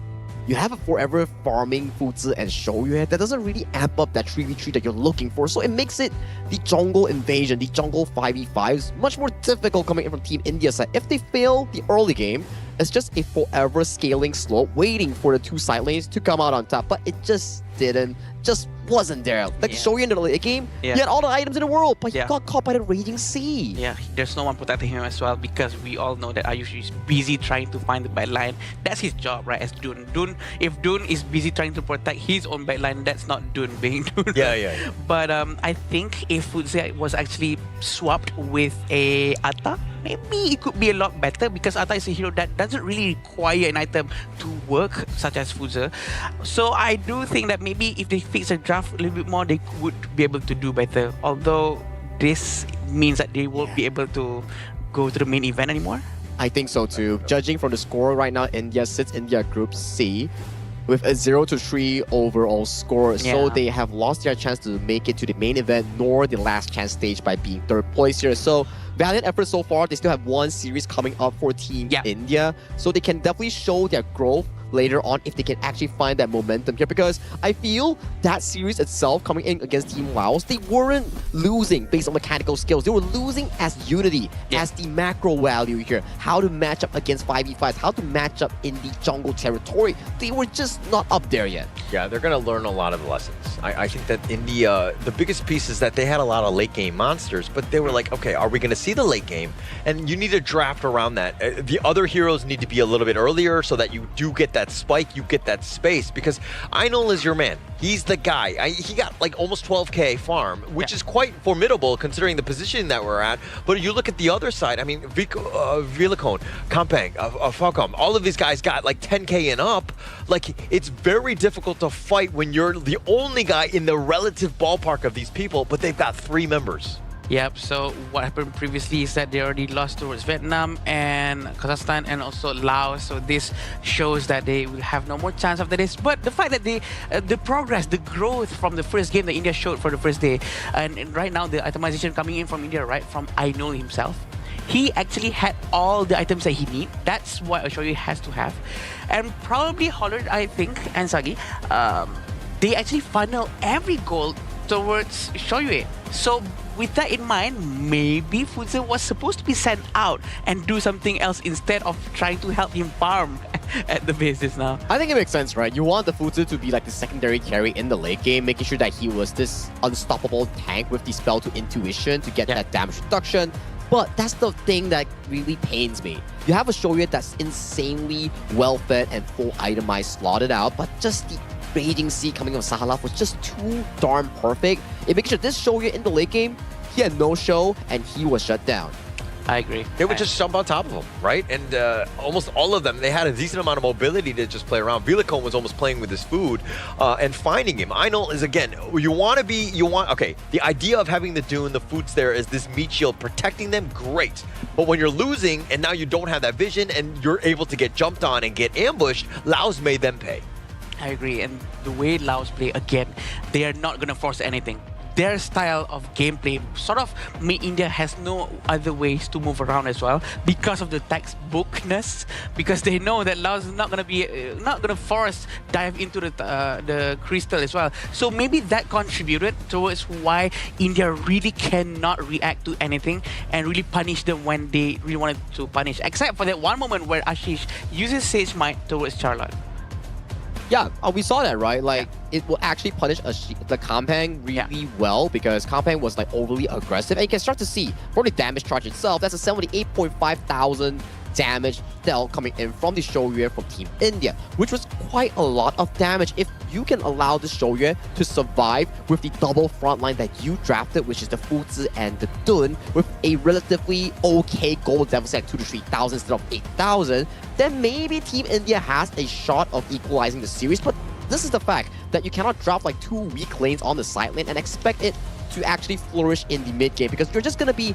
you have a forever farming Futsu and Shoyu that doesn't really amp up that 3v3 that you're looking for. So it makes it the jungle invasion, the jungle 5v5s much more difficult coming in from Team India side. If they fail the early game, it's just a forever scaling slope waiting for the 2 side lanes to come out on top. But it just wasn't there. Like Shoyu in the late game, he had all the items in the world, but he got caught by the Raging Sea. Yeah, there's no one protecting him as well because we all know that Ayush is busy trying to find the backline. That's his job, right, as Dun. If Dun is busy trying to protect his own backline, that's not Dun being Dun. Yeah. But I think if Futse was actually swapped with a Atta, maybe it could be a lot better because Atta is a hero that doesn't really require an item to work, such as Futse. So I do think that maybe if they fix the draft a little bit more, they would be able to do better. Although this means that they won't be able to go to the main event anymore. I think so too. Judging from the score right now, India sits in their Group C with a 0-3 overall score. So Yeah. they have lost their chance to make it to the main event nor the last chance stage by being third place here. So valiant effort so far. They still have one series coming up for Team Yeah. India. So they can definitely show their growth later on if they can actually find that momentum here, because I feel that series itself coming in against Team Laos, they weren't losing based on mechanical skills. They were losing as unity, Yeah. as the macro value here, how to match up against 5v5s, how to match up in the jungle territory. They were just not up there yet. Yeah, they're going to learn a lot of lessons. I think that India, the biggest piece is that they had a lot of late game monsters, but they were like, okay, are we going to see the late game? And you need to draft around that. The other heroes need to be a little bit earlier so that you do get that spike, you get that space, because Einol is your man. He's the guy. He got like almost 12k farm, which is quite formidable considering the position that we're at. But you look at the other side, I mean, Vilacone, Kampang, Falcom, all of these guys got like 10k and up. Like, it's very difficult to fight when you're the only guy in the relative ballpark of these people, but they've got 3 members. Yep, so what happened previously is that they already lost towards Vietnam and Kazakhstan and also Laos. So this shows that they will have no more chance after this. But the fact that the progress, the growth from the first game that India showed for the first day, and right now the itemization coming in from India, right, from Ainul himself. He actually had all the items that he needs. That's what Shoyu has to have. And probably Hollard, I think, and Sagi, they actually funnel every goal towards Shoyu. So with that in mind, maybe Futse was supposed to be sent out and do something else instead of trying to help him farm at the bases now. I think it makes sense, right? You want the Futsu to be like the secondary carry in the late game, making sure that he was this unstoppable tank with the spell to intuition to get that damage reduction. But that's the thing that really pains me. You have a Shoyu that's insanely well-fed and full itemized, slotted out, but just the Raging Sea coming from Sahalaf was just too darn perfect. It makes sure this Shoyu in the late game, he had no show and he was shut down. I agree. They would just jump on top of him, right? And almost all of them, they had a decent amount of mobility to just play around. Vilacone was almost playing with his food and finding him. Einol is, again, okay, the idea of having the Dune, the foods there is this meat shield protecting them, great. But when you're losing and now you don't have that vision and you're able to get jumped on and get ambushed, Laos made them pay. I agree, and the way Laos play, again, they are not going to force anything. Their style of gameplay sort of made India has no other ways to move around as well because of the textbookness, because they know that Laos is not going to be not going to force dive into the crystal as well. So maybe that contributed towards why India really cannot react to anything and really punish them when they really wanted to punish, except for that one moment where Ashish uses Sage Might towards Charlotte. Yeah, we saw that, right? Like, it will actually punish the Kampang really well because Kampang was like overly aggressive. And you can start to see for the damage charge itself, that's a 78.5 thousand damage dealt coming in from the Shoyu from Team India, which was quite a lot of damage. If you can allow the Shoyu to survive with the double front line that you drafted, which is the Futsu and the Dun, with a relatively okay gold deficit at 2,000 to 3,000 instead of 8,000, then maybe Team India has a shot of equalizing the series. But this is the fact that you cannot drop like 2 weak lanes on the side lane and expect it to actually flourish in the mid game, because you're just going to be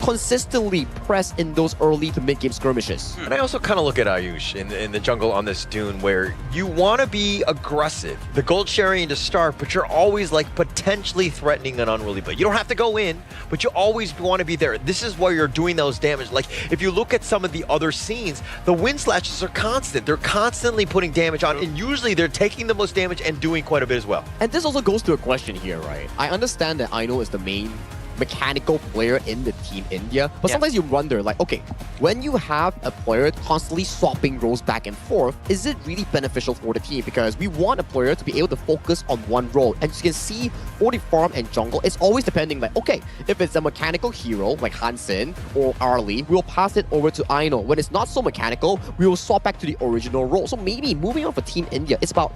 consistently pressed in those early to mid-game skirmishes. And I also kind of look at Ayush in the jungle on this Dune where you want to be aggressive. The gold sharing to start, but you're always like potentially threatening an unruly blade. You don't have to go in, but you always want to be there. This is where you're doing those damage. Like, if you look at some of the other scenes, the wind slashes are constant. They're constantly putting damage on, and usually they're taking the most damage and doing quite a bit as well. And this also goes to a question here, right? I understand that Ainul is the main mechanical player in the Team India, but sometimes you wonder, like, okay, when you have a player constantly swapping roles back and forth, is it really beneficial for the team? Because we want a player to be able to focus on one role. And you can see for the farm and jungle, it's always depending, like, okay, if it's a mechanical hero like Hansen or Arlie, we'll pass it over to Ainul. When it's not so mechanical, we will swap back to the original role. So maybe moving on for Team India, it's about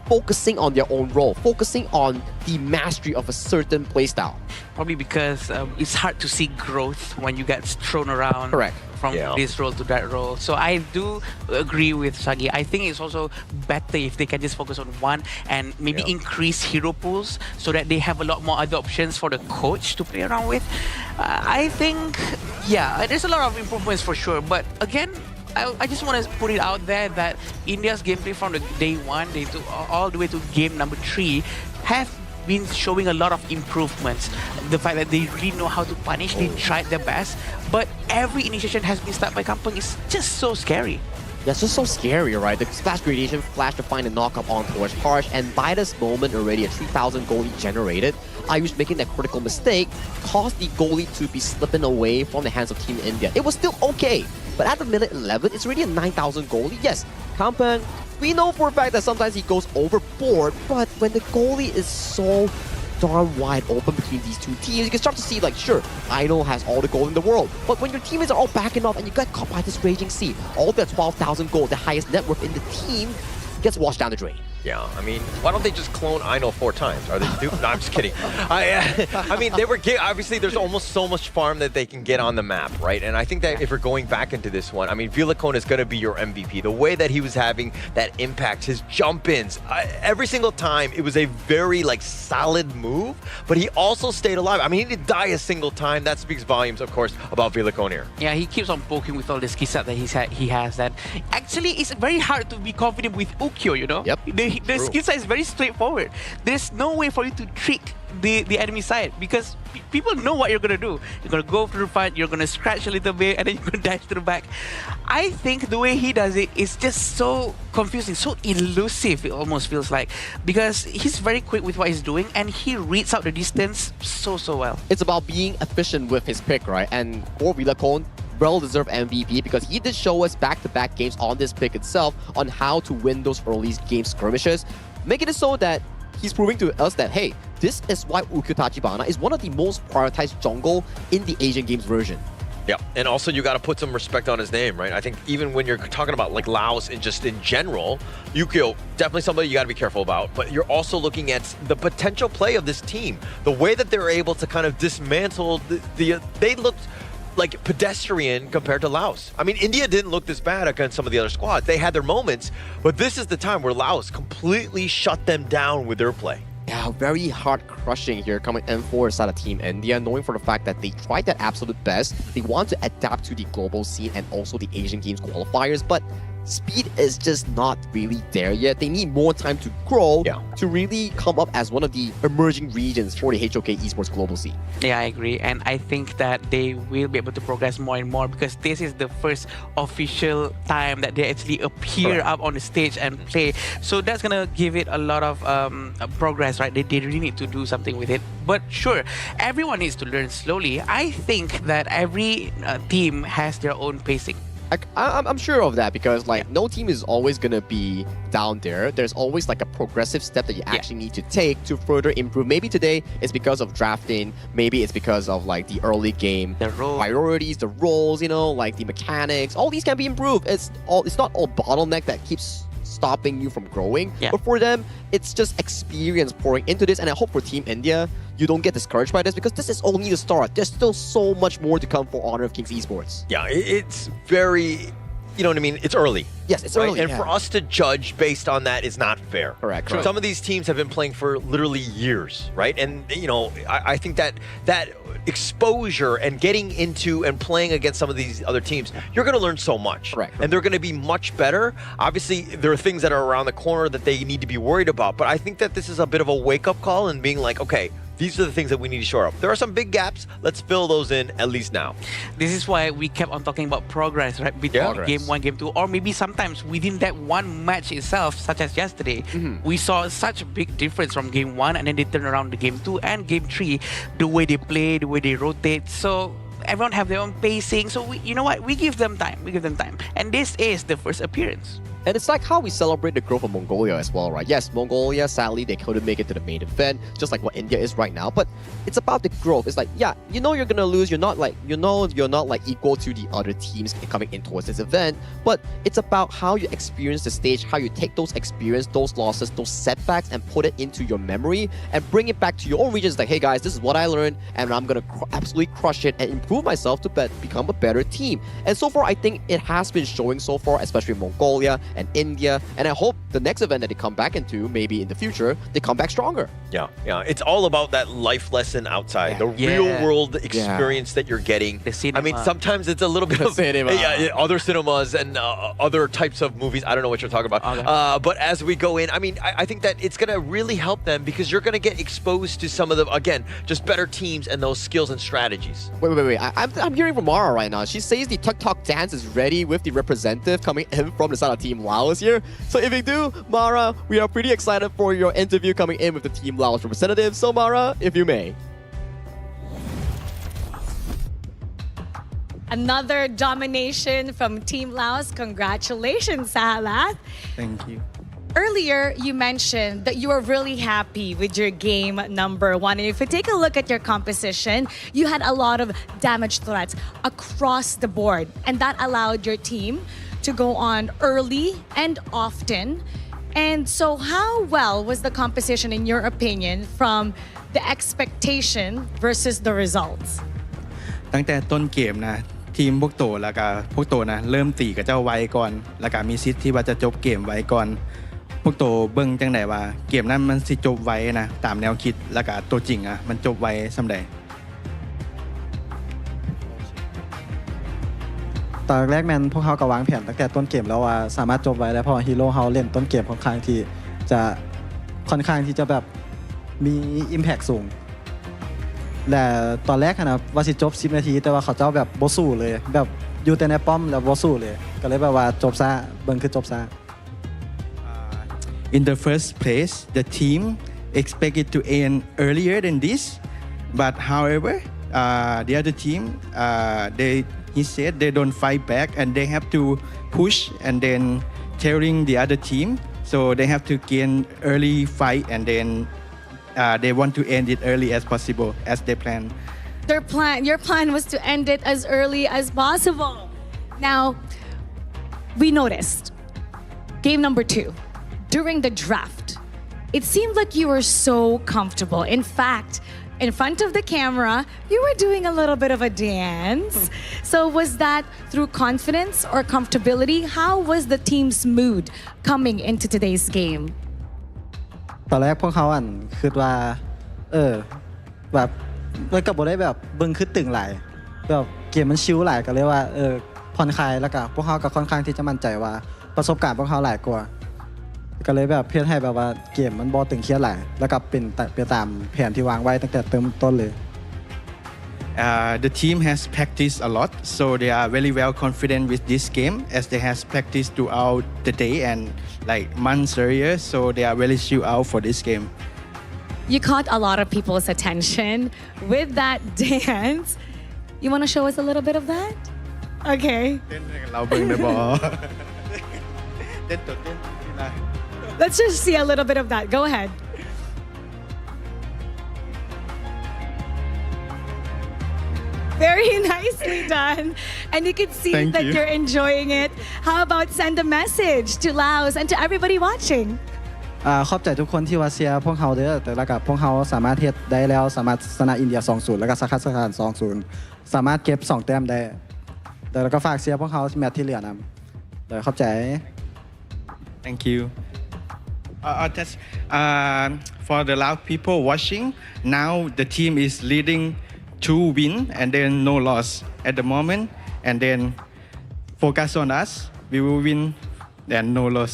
focusing on their own role, focusing on the mastery of a certain playstyle. Probably because it's hard to see growth when you get thrown around from this role to that role. So I do agree with Sagi. I think it's also better if they can just focus on one and maybe increase hero pools so that they have a lot more other options for the coach to play around with. I think Yeah, there's a lot of improvements for sure, but again, I just want to put it out there that India's gameplay from the day 1, day 2, all the way to game number 3 have been showing a lot of improvements. The fact that they really know how to punish, they tried their best, but every initiation has been started by Kampung is just so scary. Yeah, it's just so scary, right? The splash gradation flash to find a knockup on towards Harsh, and by this moment already a 3,000 goalie generated. Ayush making that critical mistake caused the goalie to be slipping away from the hands of Team India. It was still okay, but at the minute 11, it's already a 9,000 goalie. Yes, Kampung, we know for a fact that sometimes he goes overboard, but when the goalie is so darn wide open between these two teams, you can start to see like, sure, Idol has all the gold in the world, but when your teammates are all backing off and you get caught by this raging sea, all the 12,000 gold, the highest net worth in the team, gets washed down the drain. Yeah, I mean, why don't they just clone Ino 4 times? Are they stupid? No, I'm just kidding. I mean, they were obviously there's almost so much farm that they can get on the map, right? And I think that if we're going back into this one, I mean, Vilacone is going to be your MVP. The way that he was having that impact, his jump-ins, every single time, it was a very like solid move, but he also stayed alive. I mean, he didn't die a single time. That speaks volumes, of course, about Vilacone here. Yeah, he keeps on poking with all the skill set that he has. That actually, it's very hard to be confident with Ukyo, you know? Yep. The skill set is very straightforward. There's no way for you to trick the enemy side because people know what you're gonna do. You're gonna go through the front, you're gonna scratch a little bit, and then you're gonna dash to the back. I think the way he does it is just so confusing, so elusive. It almost feels like because he's very quick with what he's doing, and he reads out the distance so well. It's about being efficient with his pick, right? And for Vilacone, well-deserved MVP because he did show us back-to-back games on this pick itself on how to win those early game skirmishes, making it so that he's proving to us that, hey, this is why Ukyo Tachibana is one of the most prioritized jungle in the Asian Games version. Yeah, and also you got to put some respect on his name, right? I think even when you're talking about like Laos and just in general, Ukyo, definitely somebody you got to be careful about. But you're also looking at the potential play of this team. The way that they're able to kind of dismantle they looked like pedestrian compared to Laos. I mean, India didn't look this bad against some of the other squads. They had their moments, but this is the time where Laos completely shut them down with their play. Yeah, very hard crushing here coming in for side of Team India, knowing for the fact that they tried their absolute best. They want to adapt to the global scene and also the Asian Games qualifiers, but speed is just not really there yet. They need more time to grow to really come up as one of the emerging regions for the HOK esports global scene. Yeah, I agree. And I think that they will be able to progress more and more because this is the first official time that they actually appear up on the stage and play. So that's going to give it a lot of progress, right? They really need to do something with it. But sure, everyone needs to learn slowly. I think that every team has their own pacing. I'm sure of that because like no team is always gonna be down there. There's always like a progressive step that you actually need to take to further improve. Maybe today it's because of drafting, maybe it's because of like the early game priorities, the roles, you know, like the mechanics. All these can be improved. It's not all bottleneck that keeps stopping you from growing. But for them, it's just experience pouring into this, and I hope for Team India you don't get discouraged by this because this is only the start. There's still so much more to come for Honor of Kings Esports. Yeah, it's very, you know what I mean? It's early. Yes, it's early. And for us to judge based on that is not fair. Correct. Some of these teams have been playing for literally years, right? And, you know, I think that exposure and getting into and playing against some of these other teams, you're going to learn so much. Correct. And they're going to be much better. Obviously, there are things that are around the corner that they need to be worried about. But I think that this is a bit of a wake-up call and being like, okay, these are the things that we need to shore up. There are some big gaps. Let's fill those in at least now. This is why we kept on talking about progress, right? Between game 1, game 2, or maybe sometimes within that one match itself, such as yesterday, we saw such a big difference from game 1 and then they turn around to game 2 and game 3, the way they play, the way they rotate. So everyone have their own pacing. So you know what? We give them time. And this is the first appearance. And it's like how we celebrate the growth of Mongolia as well, right? Yes, Mongolia, sadly, they couldn't make it to the main event, just like what India is right now. But it's about the growth. It's like, yeah, you know you're gonna lose. You're not like equal to the other teams coming in towards this event. But it's about how you experience the stage, how you take those experience, those losses, those setbacks, and put it into your memory and bring it back to your own region. It's like, hey guys, this is what I learned, and I'm gonna absolutely crush it and improve myself to become a better team. And so far, I think it has been showing so far, especially in Mongolia. and India. And I hope the next event that they come back into, maybe in the future, they come back stronger. Yeah. It's all about that life lesson outside, the Yeah. real world experience that you're getting. The cinema. I mean, sometimes it's a little bit of cinema. other cinemas and other types of movies. I don't know what you're talking about. Okay. But as we go in, I mean, I think that it's going to really help them because you're going to get exposed to some of the, again, just better teams and those skills and strategies. Wait. I'm hearing from Mara right now. She says the Tuk Tuk dance is ready with the representative coming in from the side of Team Laos here. So if you do, Mara, we are pretty excited for your interview coming in with the Team Laos representative. So Mara, if you may. Another domination from Team Laos. Congratulations, Sahalat. Thank you. Earlier, you mentioned that you were really happy with your game number 1. And if you take a look at your composition, you had a lot of damage threats across the board. And that allowed your team to go on early and often. And so how well was the composition, in your opinion, from the expectation versus the results? ตั้งแต่ต้นเกมนะทีมพวกโตแล้วก็พวกโตนะเริ่มตีกับเจ้าไว้ก่อนแล้วก็มีสิทธิ์ที่ว่าจะจบเกมไว้ก่อนพวกโตเบิ่งจังไดว่าเกมนั้นมันสิจบไว้นะตามแนวคิดแล้วก็ตัวจริงอ่ะมันจบไว้ซำใดตอนแรกแมนพวกเขาก็วางแผนตั้งแต่ต้นเกมแล้วว่าสามารถจบไว้ได้เพราะฮีโร่เขาเล่นต้นเกมค่อนข้างที่จะแบบมี impact สูงและตอนแรกนะว่าสิจบ10 นาทีแต่ว่าเขาเจ้าแบบบ่สู้เลยแบบอยู่แต่ในป้อมแล้วบ่สู้เลยก็เลยแบบว่าจบซะเบิ่งคือจบซะ In the first place the team expected to end earlier than this but however the other team he said they don't fight back and they have to push and then telling the other team so they have to gain early fight and then they want to end it early as possible as they plan. Your plan was to end it as early as possible. Now, we noticed game number 2 during the draft. It seemed like you were so comfortable. In fact, in front of the camera, you were doing a little bit of a dance. So was that through confidence or comfortability? How was the team's mood coming into today's game? ตอนแรกพวกเขาคิดว่าแบบมันก็บ่ได้แบบเบิ่งคือตึงหลายแบบเกมมันชิลหลายก็เลยว่าผ่อนคลายแล้วก็พวกเขาก็ค่อนข้างที่จะมั่นใจว่าประสบการณ์พวกเขาหลายกว่าก็เลยแบบเพื่อให้แบบว่าเกมมันบ่ตึงเครียดหลายแล้วก็เป็นไปตามแผนที่วางไว้ตั้งแต่เริ่มต้นเลย The team has practiced a lot, so they are very well confident with this game as they has practiced throughout the day and like months earlier, so they are really chill out for this game. You caught a lot of people's attention with that dance. You want to show us a little bit of that? Okay. เราเบิ่งได้บ่ Let's just see a little bit of that. Go ahead. Very nicely done. And you can see Thank that you. you're enjoying it. How about send a message to Laos and to everybody watching? ขอบใจทุกคนที่ว่าเชียร์พวกเขาเด้อแต่แล้วก็พวกเขาสามารถเฮ็ดได้แล้วสามารถชนะอินเดีย 2-0 แล้วก็สกัดสถาน 2-0 สามารถเก็บ 2 แต้มได้แล้วก็ฝากเชียร์พวกเขาแมตช์ที่เหลือนำเดี๋ยวขอบใจ Thank you. For the loud people watching, now the team is leading 2 win and then no loss at the moment, and then focus on us. We will win and no loss.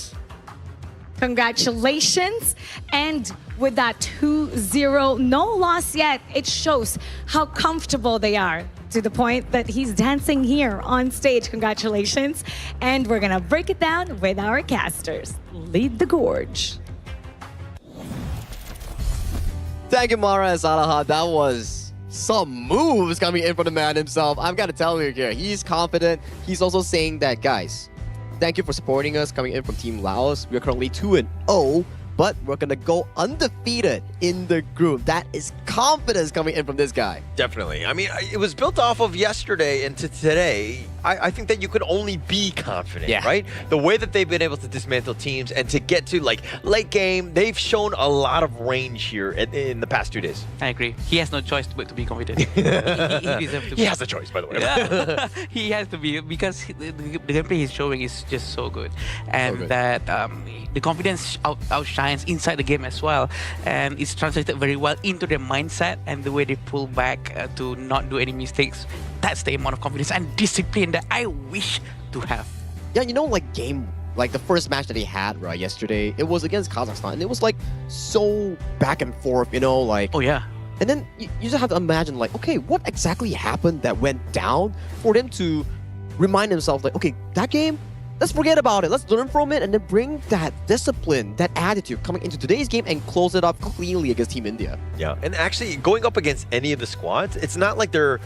Congratulations. And with that 2-0, no loss yet, it shows how comfortable they are to the point that he's dancing here on stage. Congratulations. And we're going to break it down with our casters. Lead the gorge. Thank you, Mara and Salaha. That was some moves coming in from the man himself. I've got to tell you here, he's confident. He's also saying that, guys, thank you for supporting us coming in from Team Laos. We're currently 2-0, but we're going to go undefeated in the group. That is confidence coming in from this guy. Definitely. I mean, it was built off of yesterday into today. I think that you could only be confident, Yeah. right? The way that they've been able to dismantle teams and to get to like late game, they've shown a lot of range here in the past 2 days. I agree. He has no choice but to be confident. he deserves to He be. has a choice, by the way. Yeah. He has to be because the gameplay he's showing is just so good, and good. that the confidence outshines inside the game as well, and it's translated very well into their mindset and the way they pull back to not do any mistakes. That's the amount of confidence and discipline that I wish to have. Yeah, you know, like the first match that he had right yesterday, it was against Kazakhstan, and it was like so back and forth, you know, like. Oh yeah. And then you just have to imagine, like, okay, what exactly happened that went down for them to remind themselves, like, okay, that game, let's forget about it. Let's learn from it and then bring that discipline, that attitude coming into today's game and close it up cleanly against Team India. Yeah, and actually going up against any of the squads, it's not like they're,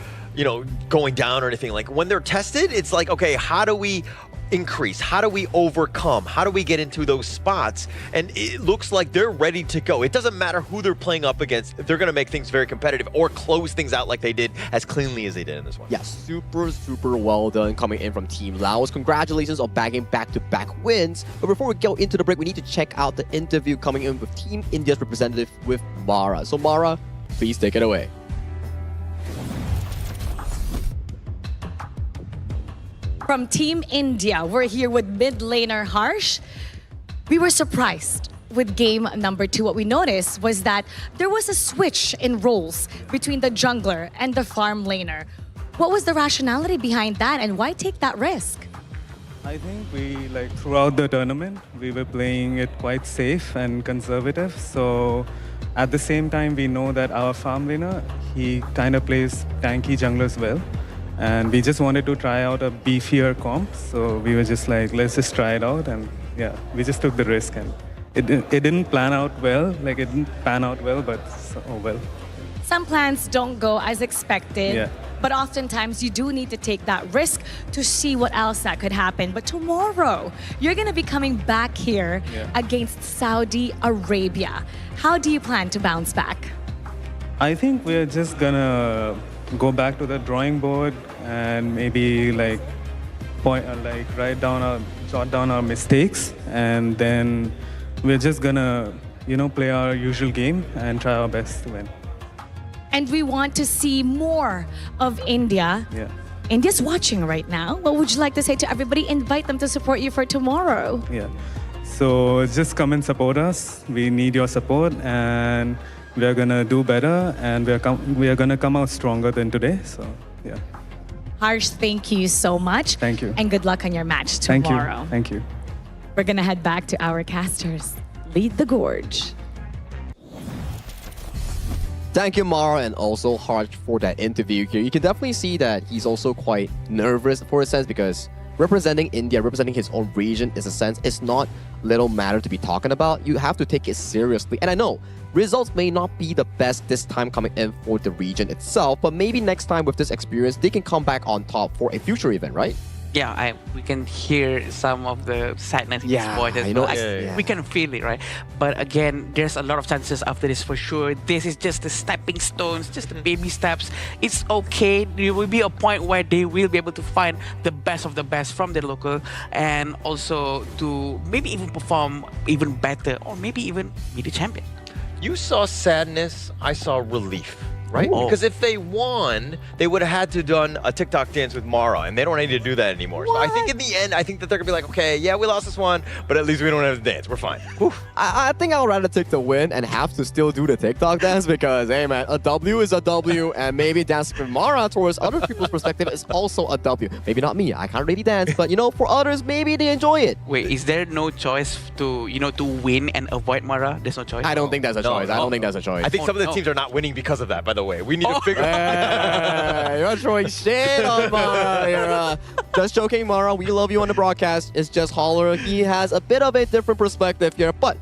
going down or anything. Like when they're tested, it's like, okay, how do we increase? How do we overcome? How do we get into those spots? And it looks like they're ready to go. It doesn't matter who they're playing up against. They're going to make things very competitive or close things out like they did as cleanly as they did in this one. Yeah, super well done coming in from Team Laos. Congratulations on bagging back-to-back wins. But before we go into the break, we need to check out the interview coming in with Team India's representative with Mara. So Mara, please take it away. From Team India, we're here with mid laner Harsh. We were surprised with game number 2. What we noticed was that there was a switch in roles between the jungler and the farm laner. What was the rationality behind that, and why take that risk? I think throughout the tournament, we were playing it quite safe and conservative. So at the same time, we know that our farm laner, he kind of plays tanky junglers well. And we just wanted to try out a beefier comp. So we were just like, let's just try it out. And yeah, we just took the risk. And it didn't pan out well. Like it didn't pan out well, but oh well. Some plans don't go as expected. Yeah. But oftentimes you do need to take that risk to see what else that could happen. But tomorrow, you're going to be coming back here against Saudi Arabia. How do you plan to bounce back? I think we're just gonna go back to the drawing board and maybe jot down our mistakes, and then we're just gonna play our usual game and try our best to win. And we want to see more of India. Yeah. India's watching right now. What would you like to say to everybody? Invite them to support you for tomorrow. Yeah. So just come and support us. We need your support, and we're gonna do better, and we are gonna come out stronger than today. So yeah. Harsh, thank you so much. Thank you. And good luck on your match Thank tomorrow. you. Thank you. We're gonna head back to our casters. Lead the gorge. Thank you, Mara, and also Harsh for that interview here. You can definitely see that he's also quite nervous for a sense, because representing India, representing his own region is a sense, it's not little matter to be talking about. You have to take it seriously. And I know results may not be the best this time coming in for the region itself, but maybe next time with this experience, they can come back on top for a future event, right? Yeah, we can hear some of the sadness in his voice as well. We can feel it, right? But again, there's a lot of chances after this for sure. This is just the stepping stones, just the baby steps. It's okay. There will be a point where they will be able to find the best of the best from their local, and also to maybe even perform even better, or maybe even be the champion. You saw sadness, I saw relief, right? Ooh. Because if they won, they would have had to done a TikTok dance with Mara, and they don't need to do that anymore. So I think in the end, I think that they're gonna be like, okay, yeah, we lost this one, but at least we don't have to dance. We're fine. I think I would rather take the win and have to still do the TikTok dance, because, hey man, a W is a W, and maybe dancing with Mara towards other people's perspective is also a W. Maybe not me, I can't really dance, but for others, maybe they enjoy it. Wait, is there no choice to to win and avoid Mara? There's no choice. I don't think that's a choice. I don't think that's a choice. I think some of the teams are not winning because of that, by the way. We need to figure Hey, you're throwing shade on Mara. You're just joking, Mara. We love you on the broadcast. It's just Holler. He has a bit of a different perspective here. But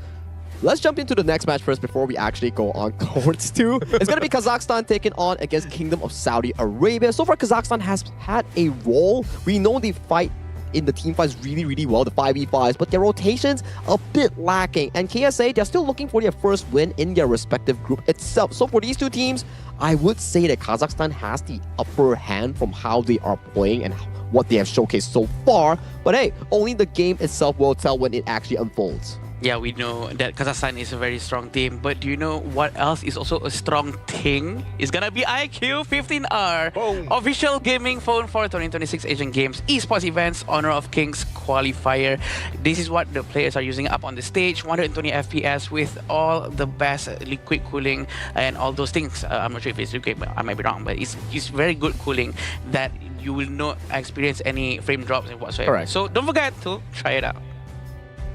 let's jump into the next match first before we actually go on courts too. It's going to be Kazakhstan taking on against Kingdom of Saudi Arabia. So far, Kazakhstan has had a role. We know they fight in the team fights really well, the 5v5s, but their rotations a bit lacking. And KSA, they're still looking for their first win in their respective group itself. So for these two teams, I would say that Kazakhstan has the upper hand from how they are playing and what they have showcased so far. But hey, only the game itself will tell when it actually unfolds. Yeah, we know that Kazakhstan is a very strong team, but do you know what else is also a strong thing? It's gonna be IQ 15R, official gaming phone for 2026 Asian Games Esports Events Honor of Kings qualifier. This is what the players are using up on the stage, 120 FPS with all the best liquid cooling and all those things. I'm not sure if it's liquid, but I might be wrong, but it's very good cooling that you will not experience any frame drops whatsoever. Correct. So don't forget to try it out.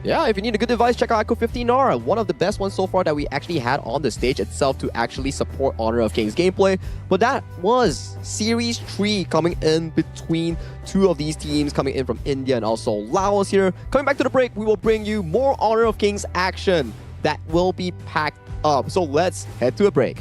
Yeah, if you need a good device, check out IQ 15R, one of the best ones so far that we actually had on the stage itself to actually support Honor of Kings gameplay. But that was Series 3 coming in between two of these teams coming in from India and also Laos here. Coming back to the break, we will bring you more Honor of Kings action that will be packed up. So let's head to a break.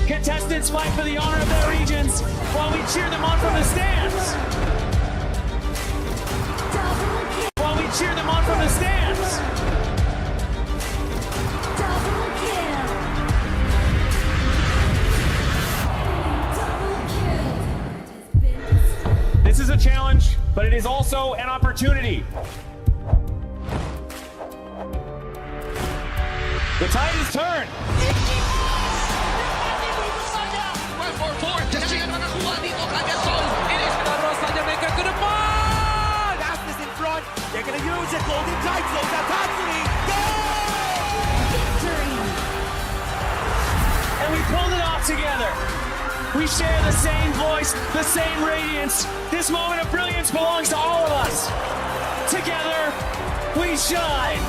Contestants fight for the honor of their regions while we cheer them on from the stands. While we cheer them on from the stands. This is a challenge, but it is also an opportunity. The tide is turned. They're going to use it. Golden Tide slows down Tatsumi. Goal! Victory! And we pulled it off together. We share the same voice, the same radiance. This moment of brilliance belongs to all of us. Together, we shine.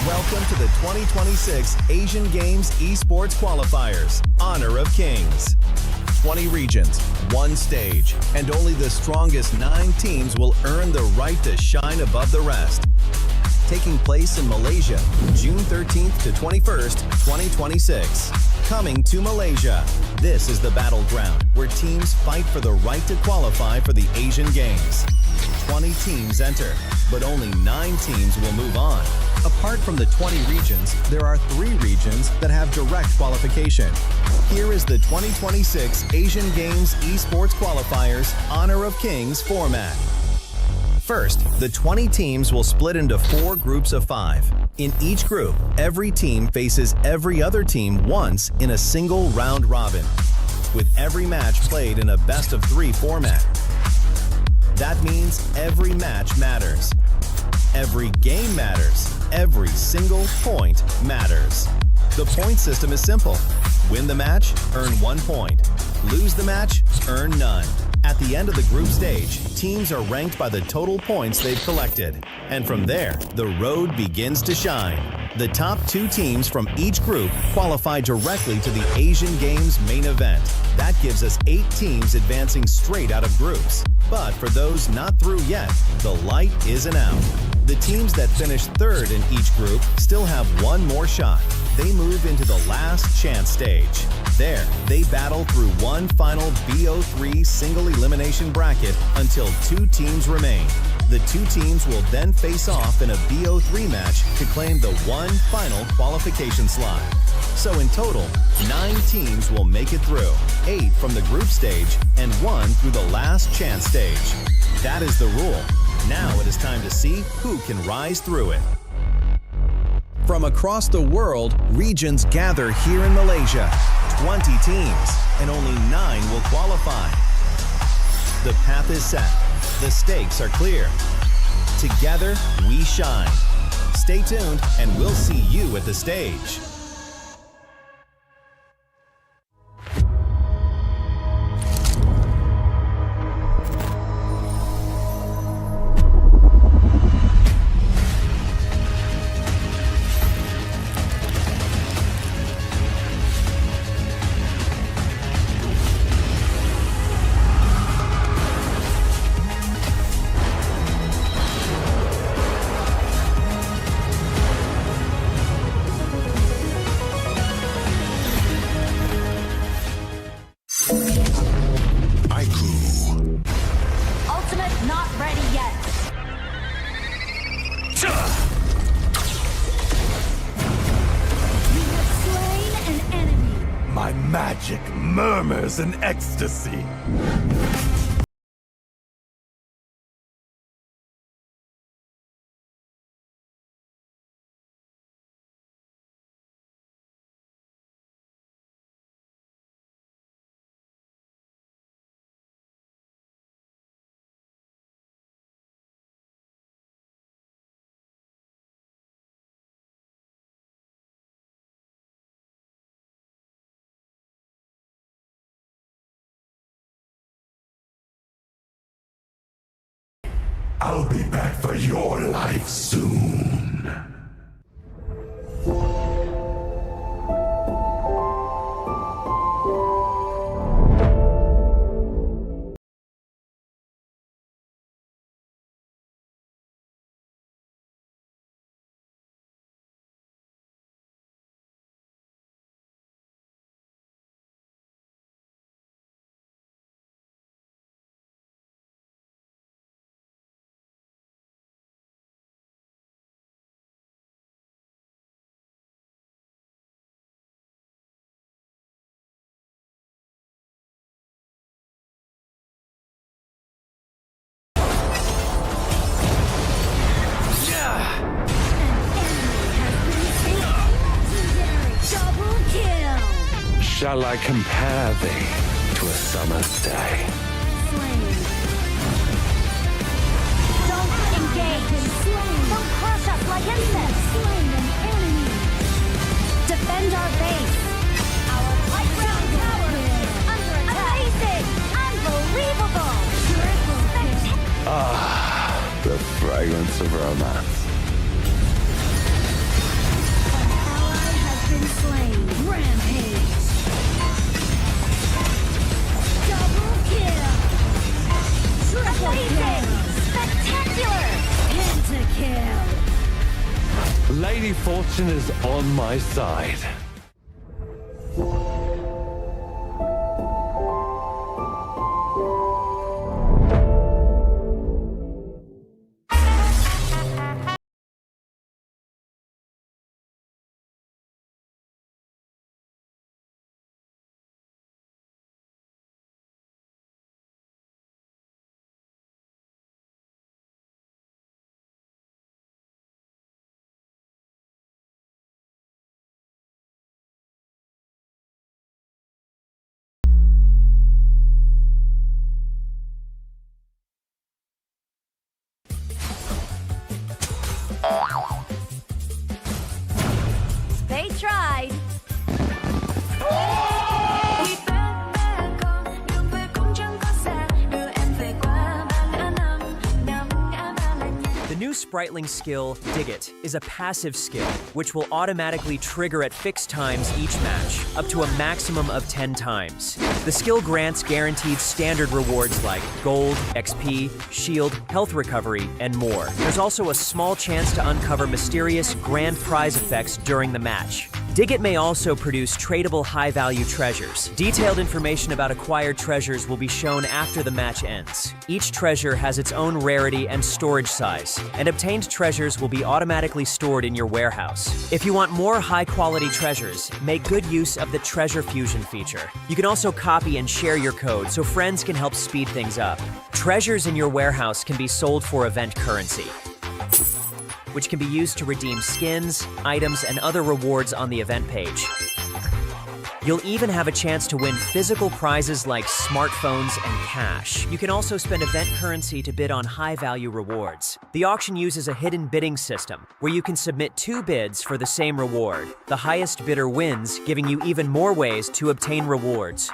Welcome to the 2026 Asian Games Esports Qualifiers, Honor of Kings. 20 regions, one stage, and only the strongest 9 teams will earn the right to shine above the rest. Taking place in Malaysia, June 13th to 21st, 2026. Coming to Malaysia, this is the battleground where teams fight for the right to qualify for the Asian Games. 20 teams enter, but only 9 teams will move on. Apart from the 20 regions, there are 3 regions that have direct qualification. Here is the 2026 Asian Games Esports Qualifiers Honor of Kings format. First, the 20 teams will split into 4 groups of 5. In each group, every team faces every other team once in a single round robin. with every match played in a best-of-3 format. That means every match matters. Every game matters. Every single point matters. The point system is simple. Win the match, earn 1 point. Lose the match, earn none. At the end of the group stage, teams are ranked by the total points they've collected. And from there, the road begins to shine. The top 2 teams from each group qualify directly to the Asian Games main event. That gives us 8 teams advancing straight out of groups. But for those not through yet, the light isn't out. The teams that finish 3rd in each group still have 1 more shot. They move into the last chance stage. There, they battle through one final BO3 single elimination bracket until 2 teams remain. The 2 teams will then face off in a BO3 match to claim the one final qualification slot. So in total, 9 teams will make it through, 8 from the group stage and 1 through the last chance stage. That is the rule. Now it is time to see who can rise through it. From across the world, regions gather here in Malaysia. 20 teams, and only 9 will qualify. The path is set. The stakes are clear. Together, we shine. Stay tuned, and we'll see you at the stage. Ultimate not ready yet. You have slain an enemy. My magic murmurs in ecstasy. I'll be back for your life soon. Shall I compare thee to a summer's day? Slain. Don't engage. Slain. Don't crush us like insects. Slain an enemy. Defend our base. Our high ground tower is under attack. Amazing. Unbelievable. Ah, the fragrance of romance. An ally has been slain. Rampage. Double kill. Triple Amazing. Kill. Spectacular. Pentakill. Lady Fortune is on my side. The new Spriteling skill, Dig It, is a passive skill, which will automatically trigger at fixed times each match, up to a maximum of 10 times. The skill grants guaranteed standard rewards like gold, XP, shield, health recovery, and more. There's also a small chance to uncover mysterious grand prize effects during the match. Dig It may also produce tradable high-value treasures. Detailed information about acquired treasures will be shown after the match ends. Each treasure has its own rarity and storage size, and obtained treasures will be automatically stored in your warehouse. If you want more high-quality treasures, make good use of the Treasure Fusion feature. You can also copy and share your code so friends can help speed things up. Treasures in your warehouse can be sold for event currency, which can be used to redeem skins, items, and other rewards on the event page. You'll even have a chance to win physical prizes like smartphones and cash. You can also spend event currency to bid on high-value rewards. The auction uses a hidden bidding system, where you can submit 2 bids for the same reward. The highest bidder wins, giving you even more ways to obtain rewards.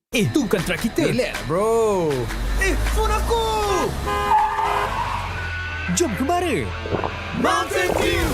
Itu bukan track kita. Relax, bro. Phone aku! Jom ke bara. Mountain View!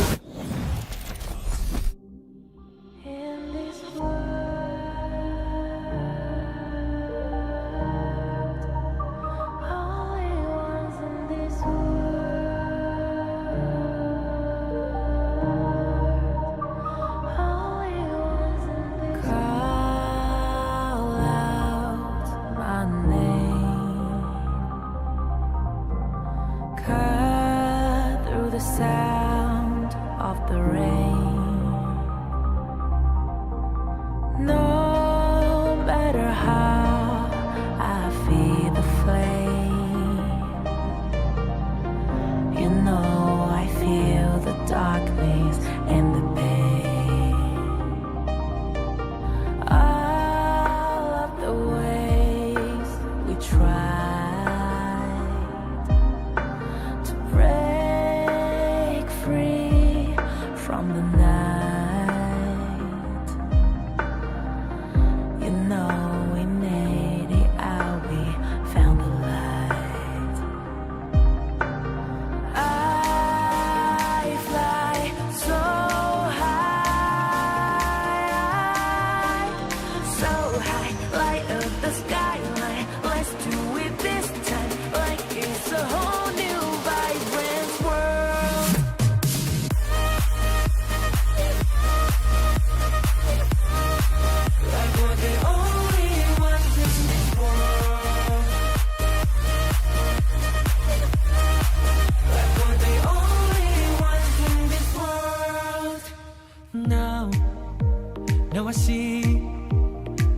Now I see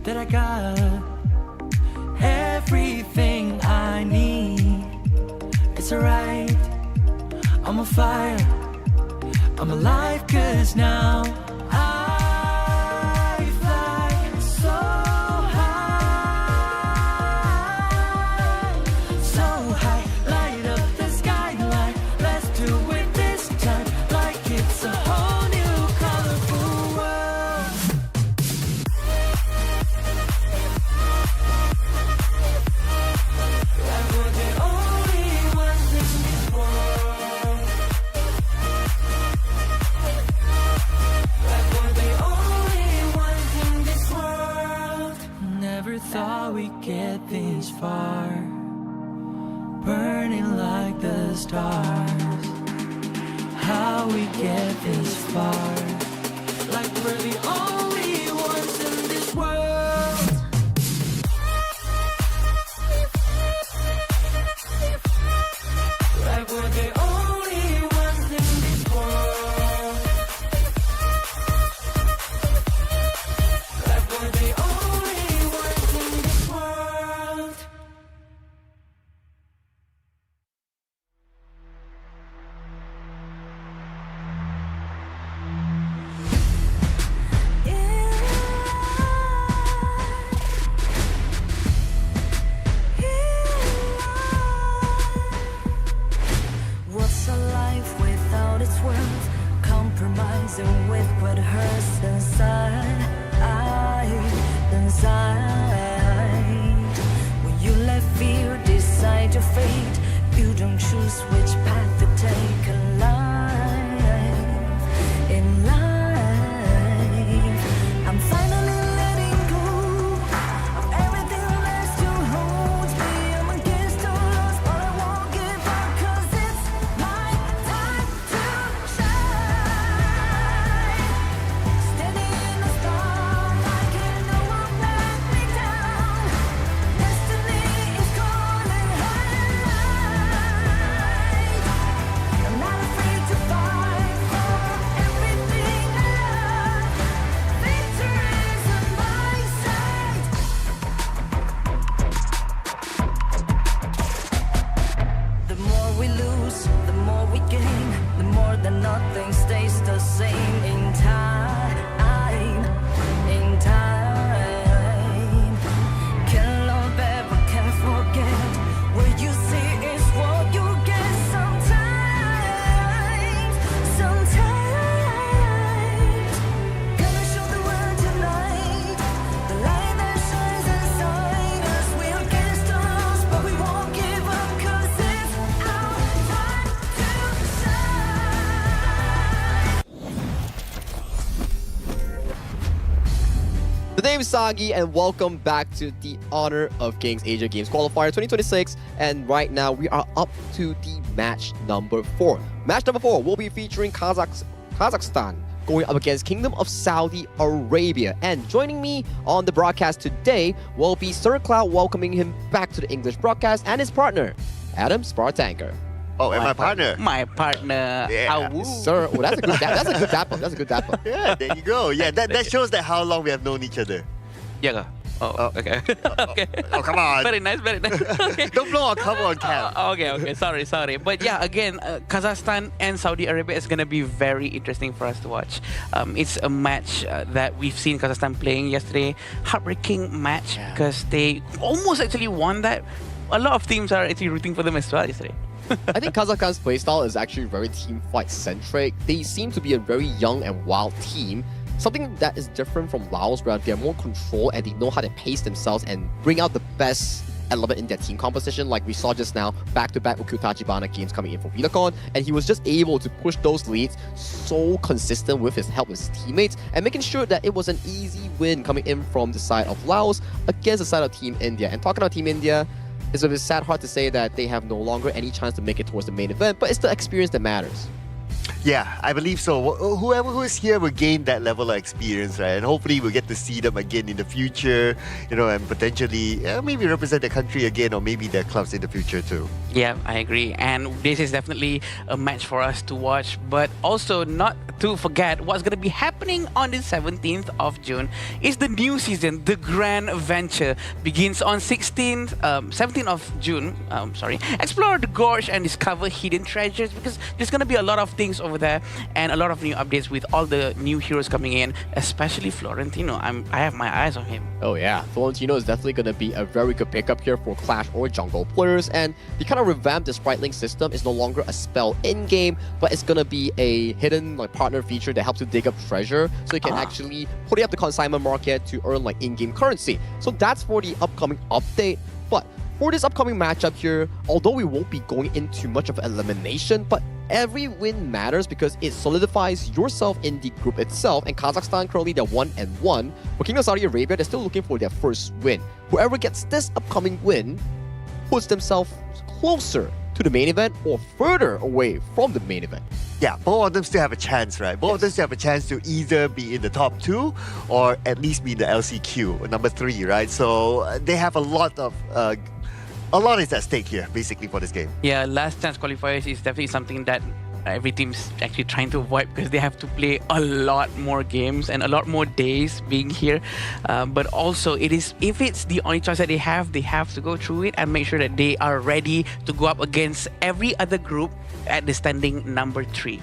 that I got everything I need. It's alright, I'm on fire, I'm alive, 'cause now I fly so high, so high, light up the skyline. Let's do it this time, like it's a whole new colorful world. Like we're the only ones in this world. Like we're the only ones in this world. Never thought we'd get this far, burning like the stars. How we get this far, like we're the only ones in this world. Like we're the only ones in this world. Like we're the only ones in this world. don't choose which path to take alive. In life, I'm finally letting go of everything that still holds me. I'm against all odds, but I won't give up, 'cause it's my time to shine. Standing in the spotlight, and no one let me down. Destiny is calling high. I'm not afraid to fight for everything I love. Victory's on my side. The more we lose, the more we gain. The more that nothing stays the same. In time, in time. Can't love ever, can't forget. What you see is what you get. Sometimes. Gonna show the world tonight. The light that shines inside us. We're against the odds, but we won't give up, 'cause it's our time to shine. The name's Sagi, and welcome back to the Honor of Kings Asia Games Qualifier 2026. And right now, we are up to the match number 4. Match number 4 will be featuring Kazakhstan going up against Kingdom of Saudi Arabia. And joining me on the broadcast today will be Sir Cloud, welcoming him back to the English broadcast, and his partner, Adam Spartanker. Oh, and my partner. My partner. Yeah. Awu. Sir, oh, that's a good dap up. That's a good dap up. Yeah, there you go. Yeah, that shows that how long we have known each other. Yeah. Oh, okay. Okay. Oh, come on. Very nice, very nice. Okay. Don't blow our cover on cam. Okay. Sorry. But yeah, again, Kazakhstan and Saudi Arabia is going to be very interesting for us to watch. It's a match that we've seen Kazakhstan playing yesterday. Heartbreaking match because they almost actually won that. A lot of teams are actually rooting for them as well yesterday. I think Kazakhstan's playstyle is actually very team fight centric. They seem to be a very young and wild team. Something that is different from Laos, where they're more control and they know how to pace themselves and bring out the best element in their team composition, like we saw just now, back-to-back Ukyu-Tachibana games coming in for Vidacon, and he was just able to push those leads so consistent with his help with his teammates and making sure that it was an easy win coming in from the side of Laos against the side of Team India. And talking about Team India, it's a bit sad hard to say that they have no longer any chance to make it towards the main event, but it's the experience that matters. Yeah, I believe so. Whoever who is here will gain that level of experience, right? And hopefully we'll get to see them again in the future, and potentially maybe represent the country again, or maybe their clubs in the future too. Yeah, I agree. And this is definitely a match for us to watch, but also not to forget what's going to be happening on the 17th of June is the new season. The Grand Venture begins on 17th of June. Explore the gorge and discover hidden treasures, because there's going to be a lot of things over there and a lot of new updates with all the new heroes coming in, especially Florentino. I have my eyes on him. Oh yeah, Florentino is definitely going to be a very good pickup here for Clash or jungle players, and they kind of revamped the sprite link system. It's no longer a spell in-game, but it's going to be a hidden partner feature that helps you dig up treasure, so you can actually put it up the consignment market to earn in-game currency. So that's for the upcoming update. But for this upcoming matchup here, although we won't be going into much of elimination, but every win matters because it solidifies yourself in the group itself. And Kazakhstan currently they're 1-1. For Kingdom of Saudi Arabia, they're still looking for their first win. Whoever gets this upcoming win puts themselves closer to the main event or further away from the main event. Yeah, both of them still have a chance, right? Both of them still have a chance to either be in the top 2 or at least be in the LCQ, number 3, right? So they have a lot is at stake here, basically, for this game. Yeah, last chance qualifiers is definitely something that every team's actually trying to avoid, because they have to play a lot more games and a lot more days being here. But also, if it's the only choice that they have to go through it and make sure that they are ready to go up against every other group at the standing number 3.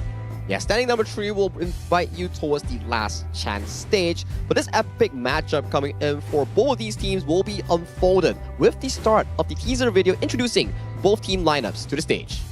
Yeah, standing number 3 will invite you towards the last chance stage. But this epic matchup coming in for both these teams will be unfolded with the start of the teaser video introducing both team lineups to the stage.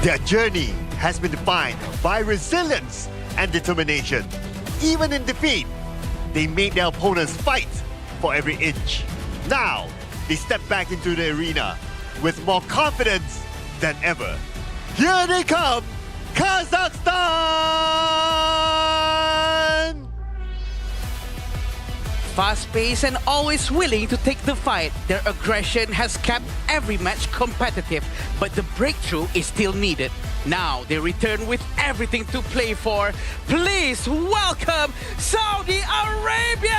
Their journey has been defined by resilience and determination. Even in defeat, they made their opponents fight for every inch. Now, they step back into the arena with more confidence than ever. Here they come, Kazakhstan! Fast-paced and always willing to take the fight, their aggression has kept every match competitive, but the breakthrough is still needed. Now they return with everything to play for. Please welcome Saudi Arabia!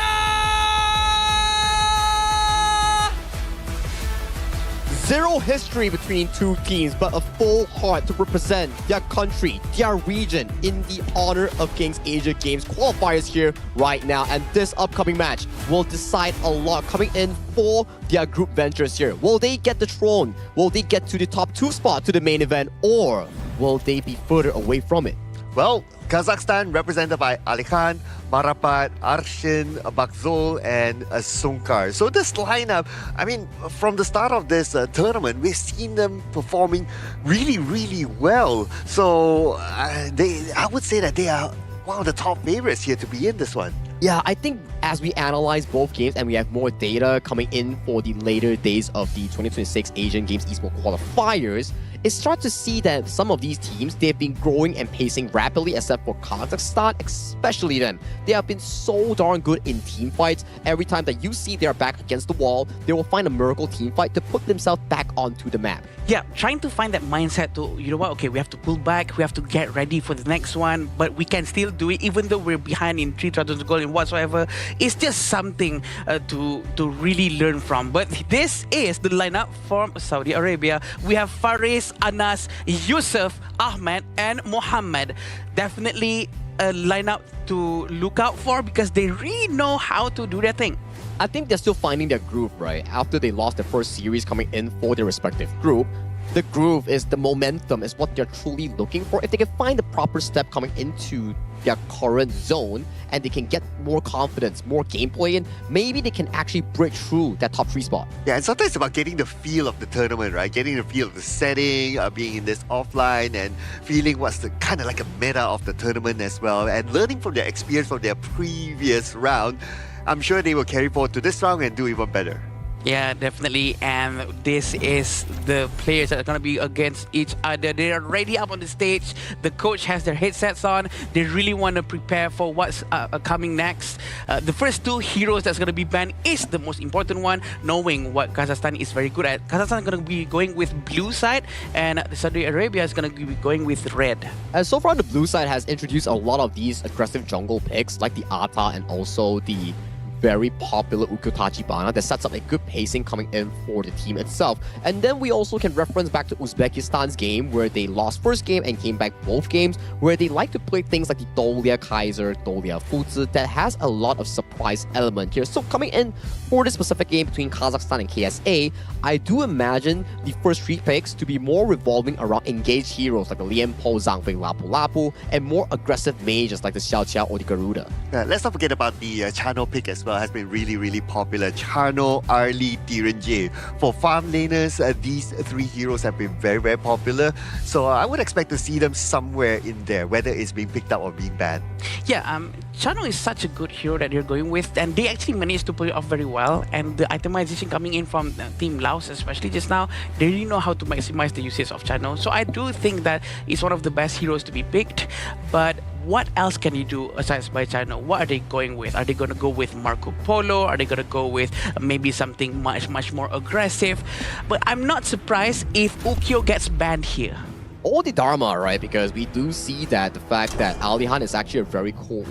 Zero history between two teams, but a full heart to represent their country, their region in the Honor of Kings Asia Games qualifiers here right now. And this upcoming match will decide a lot coming in for their group ventures here. Will they get the throne? Will they get to the top 2 spot to the main event? Or will they be further away from it? Well, Kazakhstan represented by Ali Khan, Marapat, Arshin, Bakzol, and Sunkar. So this lineup, I mean, from the start of this tournament, we've seen them performing really, really well. So I would say that they are one of the top favorites here to be in this one. Yeah, I think as we analyze both games and we have more data coming in for the later days of the 2026 Asian Games Esports qualifiers, it starts to see that some of these teams, they've been growing and pacing rapidly, except for Kazakhstan, especially them. They have been so darn good in team fights. Every time that you see they're back against the wall, they will find a miracle team fight to put themselves back onto the map. Yeah, trying to find that mindset to, you know what, okay, we have to pull back, we have to get ready for the next one, but we can still do it even though we're behind in 3 tries to goal and whatsoever. It's just something to really learn from. But this is the lineup from Saudi Arabia. We have Faris, Anas, Yusuf, Ahmed, and Mohammed. Definitely a lineup to look out for because they really know how to do their thing. I think they're still finding their groove, right? After they lost the first series coming in for their respective group, the groove is the momentum, is what they're truly looking for. If they can find the proper step coming into their current zone and they can get more confidence, more gameplay in, maybe they can actually break through that top 3 spot. Yeah, and sometimes it's about getting the feel of the tournament, right? Getting the feel of the setting, being in this offline and feeling what's the kind of like a meta of the tournament as well, and learning from their experience from their previous round. I'm sure they will carry forward to this round and do even better. Yeah, definitely. And this is the players that are going to be against each other. They are already up on the stage. The coach has their headsets on. They really want to prepare for what's coming next. The first 2 heroes that's going to be banned is the most important one, knowing what Kazakhstan is very good at. Kazakhstan is going to be going with blue side, and Saudi Arabia is going to be going with red. And so far, the blue side has introduced a lot of these aggressive jungle picks, like the Ata and also the very popular Ukyo Tachibana that sets up a good pacing coming in for the team itself. And then we also can reference back to Uzbekistan's game where they lost first game and came back both games, where they like to play things like the Dolia Kaiser, Dolia Fuzi that has a lot of surprise element here. So coming in for this specific game between Kazakhstan and KSA, I do imagine the first 3 picks to be more revolving around engaged heroes like the Lian Po, Zhangfei, Lapu Lapu, and more aggressive mages like the Xiao Xiao or the Garuda. Let's not forget about the Chano pick as well. Has been really, really popular. Chano, Arlie, Direnje. For farm laners, these 3 heroes have been very, very popular. So I would expect to see them somewhere in there, whether it's being picked up or being banned. Yeah, Chano is such a good hero that you're going with, and they actually managed to pull it off very well. And the itemization coming in from Team Laos, especially just now, they really know how to maximize the usage of Chano. So I do think that it's one of the best heroes to be picked. But what else can you do aside by Chano? What are they going with? Are they going to go with Marco Polo? Are they going to go with maybe something much more aggressive? But I'm not surprised if Ukyo gets banned here. Or the Dharma, right? Because we do see that the fact that Alihan is actually a very cool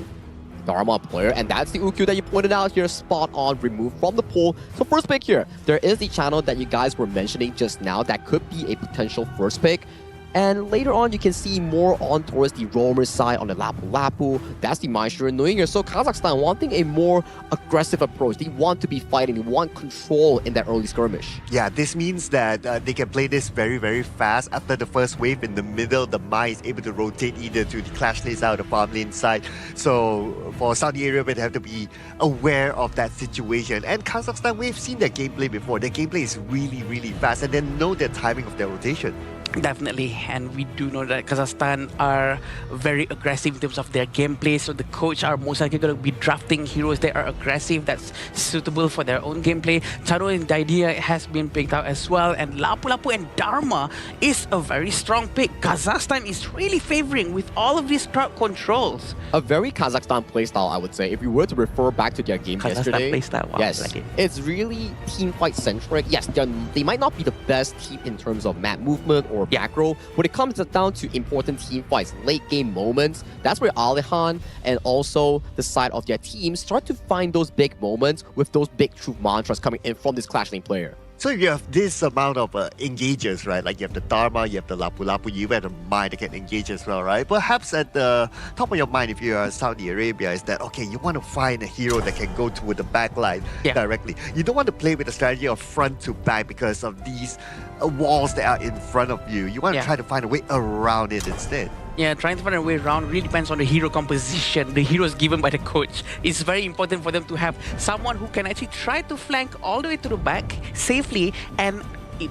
Dharma player, and that's the Ukyo that you pointed out here, spot on, removed from the pool. So first pick here, there is the channel that you guys were mentioning just now that could be a potential first pick. And later on, you can see more on towards the roamer side on the Lapu Lapu. That's the Maestro and Nuinger. So Kazakhstan wanting a more aggressive approach. They want to be fighting. They want control in that early skirmish. Yeah, this means that they can play this very, very fast. After the first wave in the middle, the Mai is able to rotate either to the clash lane side or the farm lane side. So for Saudi Arabia, they have to be aware of that situation. And Kazakhstan, we've seen their gameplay before. Their gameplay is really, really fast, and they know the timing of their rotation. Definitely, and we do know that Kazakhstan are very aggressive in terms of their gameplay, so the coach are most likely going to be drafting heroes that are aggressive, that's suitable for their own gameplay. Charo and Didia has been picked out as well, and Lapu Lapu and Dharma is a very strong pick. Kazakhstan is really favoring with all of these crowd controls. A very Kazakhstan playstyle, I would say. If you were to refer back to their game Kazakhstan yesterday, playstyle, wow, yes, like it. It's really team fight centric. Yes, they might not be the best team in terms of map movement or macro. When it comes down to important team fights, late game moments, that's where Alihan and also the side of their team start to find those big moments with those big truth mantras coming in from this Clash Lane player. So you have this amount of engagers, right? Like you have the Dharma, you have the Lapu Lapu, you have the mind that can engage as well, right? Perhaps at the top of your mind, if you are Saudi Arabia, is that, okay, you want to find a hero that can go toward the back line directly. You don't want to play with the strategy of front to back because of these walls that are in front of you. You want to try to find a way around it instead. Yeah, trying to find a way around really depends on the hero composition, the heroes given by the coach. It's very important for them to have someone who can actually try to flank all the way to the back safely and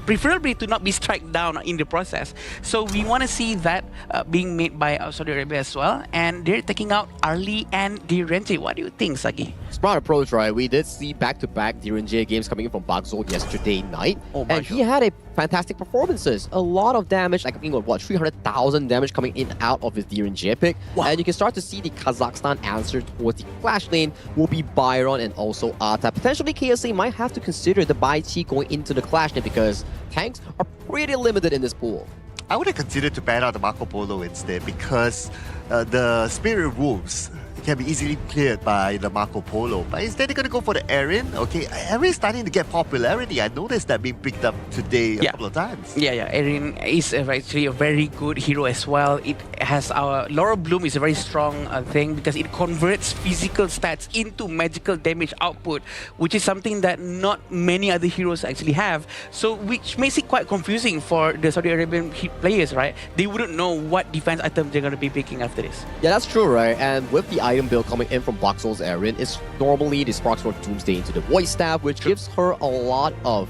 preferably to not be struck down in the process. So we want to see that being made by Saudi Arabia as well. And they're taking out Arlie and Direnji. What do you think, Sagi? Smart approach, right? We did see back-to-back Direnji games coming in from Bakzol yesterday night. And he had a fantastic performances. A lot of damage, like I think what 300,000 damage coming in out of his Direnji pick. Wow. And you can start to see the Kazakhstan answer towards the Clash Lane will be Byron and also Ata. Potentially KSA might have to consider the Bai Chi going into the Clash Lane because tanks are pretty limited in this pool. I would have considered to ban out the Marco Polo instead because the Spirit Wolves can be easily cleared by the Marco Polo. But instead they're going to go for the Erin. Okay, Erin is starting to get popularity. I noticed that being picked up today a couple of times. Yeah. Erin is actually a very good hero as well. It has our Laura Bloom is a very strong thing because it converts physical stats into magical damage output, which is something that not many other heroes actually have. So which makes it quite confusing for the Saudi Arabian players, right? They wouldn't know what defense item they're going to be picking after this. Yeah, that's true, right? And with the item build coming in from Bakzol's Erin, it's normally the Sparks for Doomsday into the Void Staff, which gives her a lot of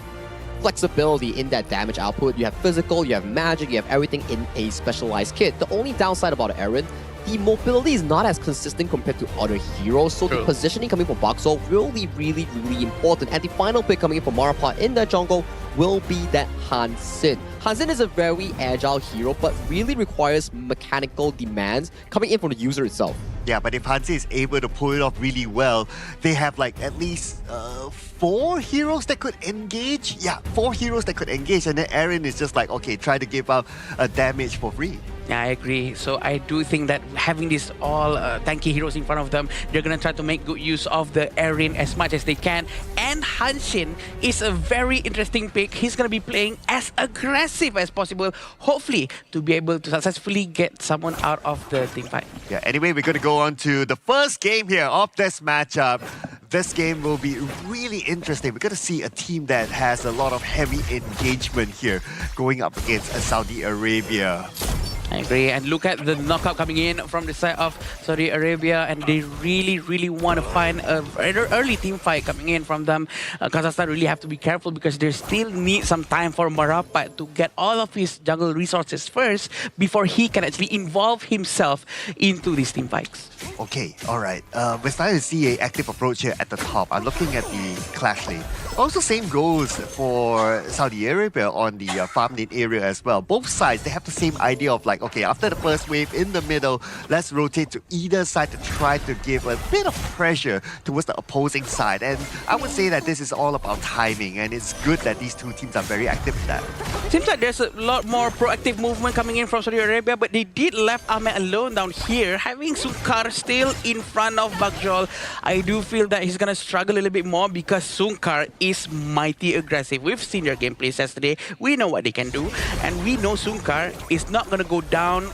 flexibility in that damage output. You have physical, you have magic, you have everything in a specialized kit. The only downside about Erin, the mobility is not as consistent compared to other heroes, so the positioning coming from Bakzol will be really important. And the final pick coming in from Marapla in the jungle will be that Hansin. Hansin is a very agile hero, but really requires mechanical demands coming in from the user itself. Yeah, but if Hansin is able to pull it off really well, they have like at least 4 heroes that could engage. Yeah, 4 heroes that could engage, and then Erin is just like, okay, try to give out damage for free. Yeah, I agree. So I do think that having these all tanky heroes in front of them, they're going to try to make good use of the Erin as much as they can. And Hanshin is a very interesting pick. He's going to be playing as aggressive as possible, hopefully to be able to successfully get someone out of the team fight. Yeah, anyway, we're going to go on to the first game here of this matchup. This game will be really interesting. We're going to see a team that has a lot of heavy engagement here going up against Saudi Arabia. I agree. And look at the knockout coming in from the side of Saudi Arabia, and they really want to find a very early team fight coming in from them. Kazakhstan really have to be careful because they still need some time for Marapat to get all of his jungle resources first before he can actually involve himself into these team fights. Okay, alright. We're starting to see an active approach here at the top. I'm looking at the Clash Lane. Also, same goes for Saudi Arabia on the farm lane area as well. Both sides, they have the same idea of like, okay, after the first wave in the middle, let's rotate to either side to try to give a bit of pressure towards the opposing side. And I would say that this is all about timing, and it's good that these two teams are very active in that. Seems like there's a lot more proactive movement coming in from Saudi Arabia, but they did left Ahmed alone down here, having Sunkar still in front of Bakjol. I do feel that he's gonna struggle a little bit more because Sunkar is mighty aggressive. We've seen their gameplays yesterday. We know what they can do, and we know Sunkar is not gonna go down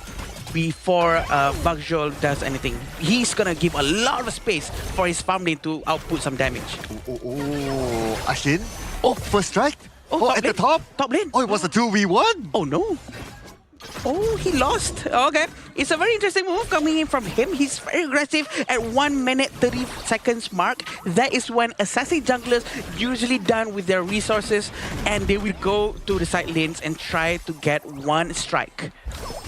before Bakjol does anything. He's gonna give a lot of space for his farm lane to output some damage. Oh, Ashin? Oh, first strike? Oh, at the top? Top lane. Oh, it was a 2v1? Oh no. Oh, he lost. Okay. It's a very interesting move coming in from him. He's very aggressive at 1 minute 30 seconds mark. That is when assassin junglers usually done with their resources and they will go to the side lanes and try to get one strike.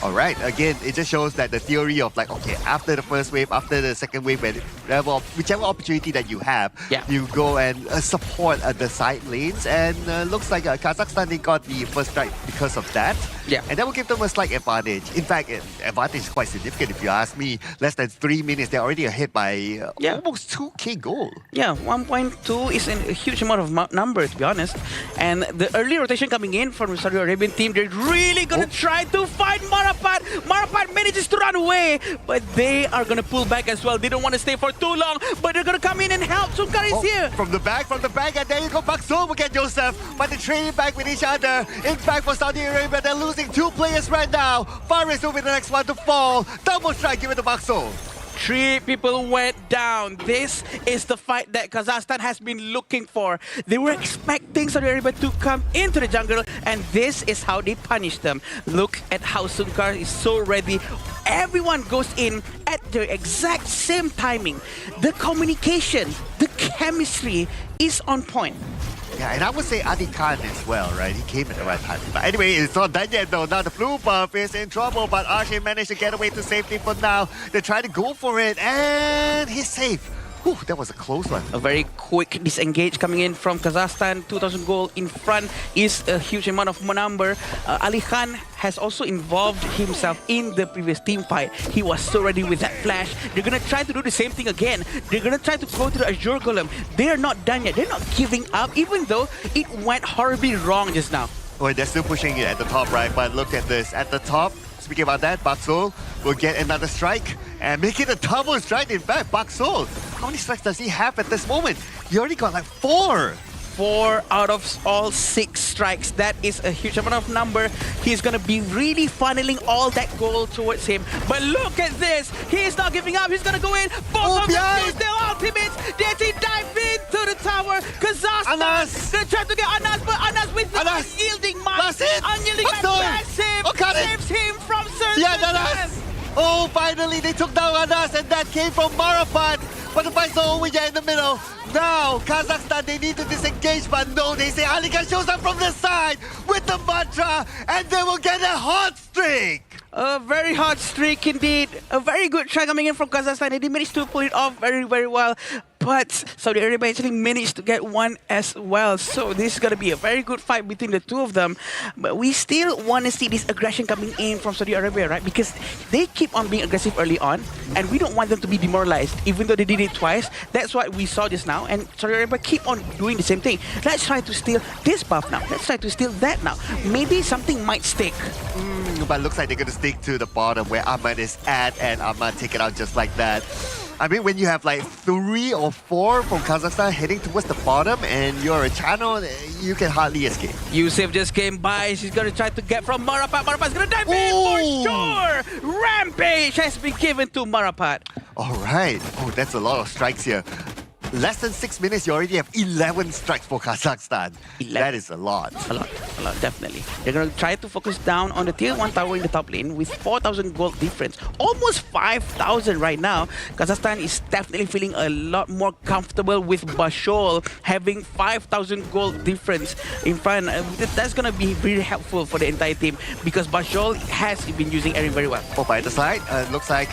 All right, again, it just shows that the theory of like, okay, after the first wave, after the second wave, whichever opportunity that you have, you go and support the side lanes. And looks like Kazakhstan, they got the first strike because of that. Yeah. And that will give them a slight advantage. In fact, advantage is quite significant if you ask me. Less than 3 minutes, they're already ahead by almost 2k gold. Yeah, 1.2 is a huge amount of number, to be honest. And the early rotation coming in from the Saudi Arabian team, they're really going to try to find Marapat. Marapat manages to run away, but they are going to pull back as well. They don't want to stay for too long, but they're going to come in and help. Sunkar is here. From the back, and there you go, Bakso will get Joseph. But they're trading back with each other. In fact, for Saudi Arabia, they're losing 2 players right now. Faris will be the next one to fall. Double strike given to Bakso. 3 people went down. This is the fight that Kazakhstan has been looking for. They were expecting Saudi Arabia to come into the jungle, and this is how they punish them. Look at how Sunkar is so ready. Everyone goes in at the exact same timing. The communication, the chemistry is on point. Yeah, and I would say Adi Khan as well, right? He came at the right time. But anyway, it's not done yet though. Now the blue buff is in trouble, but Arshay managed to get away to safety for now. They try to go for it, and he's safe. Whew, that was a close one. A very quick disengage coming in from Kazakhstan. 2,000 gold in front is a huge amount of number. Ali Khan has also involved himself in the previous team fight. He was so ready with that flash. They're going to try to do the same thing again. They're going to try to go to the Azure Golem. They're not done yet. They're not giving up, even though it went horribly wrong just now. Well, they're still pushing it at the top, right? But look at this. At the top, speaking about that, Bakso will get another strike and make it a double strike. In fact, Bakso, how many strikes does he have at this moment? He already got like 4. 4 out of all 6 strikes. That is a huge amount of number. He's going to be really funneling all that gold towards him. But look at this. He's not giving up. He's going to go in. Both of them use their ultimates. They dive into the tower. Kazakhstan. Anas. They try to get Anas, but Anas with the unyielding mind. Unyielding mind. Saves him from certain. Anas. Oh, finally they took down Anas, and that came from Marapat. But the fight's not over yet in the middle. Now, Kazakhstan, they need to disengage, but no, they say Alikan shows up from the side with the mantra, and they will get a hot streak. A very hot streak indeed. A very good try coming in from Kazakhstan. They managed to pull it off very, very well. But Saudi Arabia actually managed to get one as well. So this is going to be a very good fight between the two of them. But we still want to see this aggression coming in from Saudi Arabia, right? Because they keep on being aggressive early on, and we don't want them to be demoralized, even though they did it twice. That's what we saw just now. And Saudi Arabia keep on doing the same thing. Let's try to steal this buff now. Let's try to steal that now. Maybe something might stick. But looks like they're going to stick to the bottom where Ahmad is at, and Ahmad take it out just like that. I mean, when you have like 3 or 4 from Kazakhstan heading towards the bottom and you're a channel, you can hardly escape. Yusuf just came by. She's going to try to get from Marapat. Marapat's going to dive in for sure. Rampage has been given to Marapat. All right. Oh, that's a lot of strikes here. Less than 6 minutes, you already have 11 strikes for Kazakhstan. 11. That is a lot. A lot, definitely. They're going to try to focus down on the tier 1 tower in the top lane with 4,000 gold difference. Almost 5,000 right now. Kazakhstan is definitely feeling a lot more comfortable with Bashol having 5,000 gold difference in front. That's going to be really helpful for the entire team because Bashol has been using Eren very well. Oh, by the side, looks like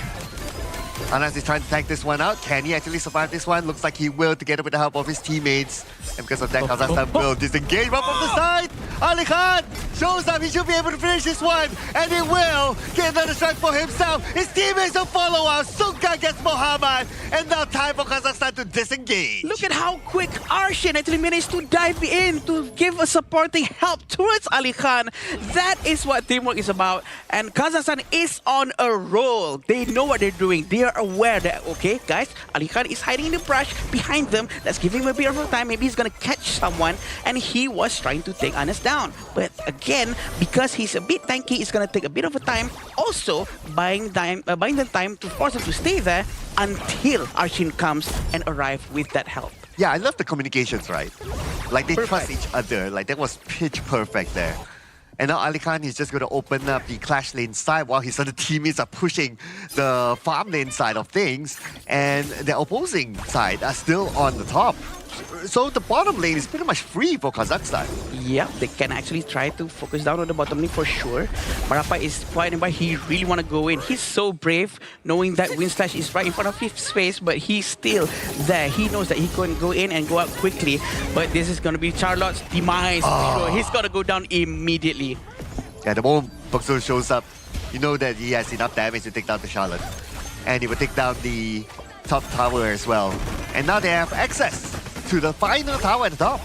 Anas is trying to tank this one out. Can he actually survive this one? Looks like he will, together with the help of his teammates. And because of that, Kazakhstan will disengage from the side. Ali Khan shows up. He should be able to finish this one. And he will get another strike for himself. His teammates will follow up. Sunka gets Mohammad. And now time for Kazakhstan to disengage. Look at how quick Arshin actually managed to dive in to give a supporting help towards Ali Khan. That is what teamwork is about. And Kazakhstan is on a roll. They know what they're doing. They are aware that, okay, guys, Ali Khan is hiding in the brush behind them. Let's give him a bit of time. Maybe he's going to catch someone. And he was trying to take Anas down. But again, because he's a bit tanky, it's going to take a bit of a time. Also, buying them time to force him to stay there until Arshin comes and arrive with that help. Yeah, I love the communications, right? Like they Perfect. trust each other. Like that was pitch perfect there. And now Ali Khan is just going to open up the Clash lane side while his other teammates are pushing the farm lane side of things. And the opposing side are still on the top. So the bottom lane is pretty much free for Kazakhstan. Yeah, they can actually try to focus down on the bottom lane for sure. Marapa is quite nearby. He really want to go in. He's so brave, knowing that Windslash is right in front of his face, but he's still there. He knows that he can go in and go out quickly. But this is going to be Charlotte's demise. So he's got to go down immediately. Yeah, the moment Buxo shows up, you know that he has enough damage to take down the Charlotte. And he will take down the top tower as well. And now they have access to the final tower at the top.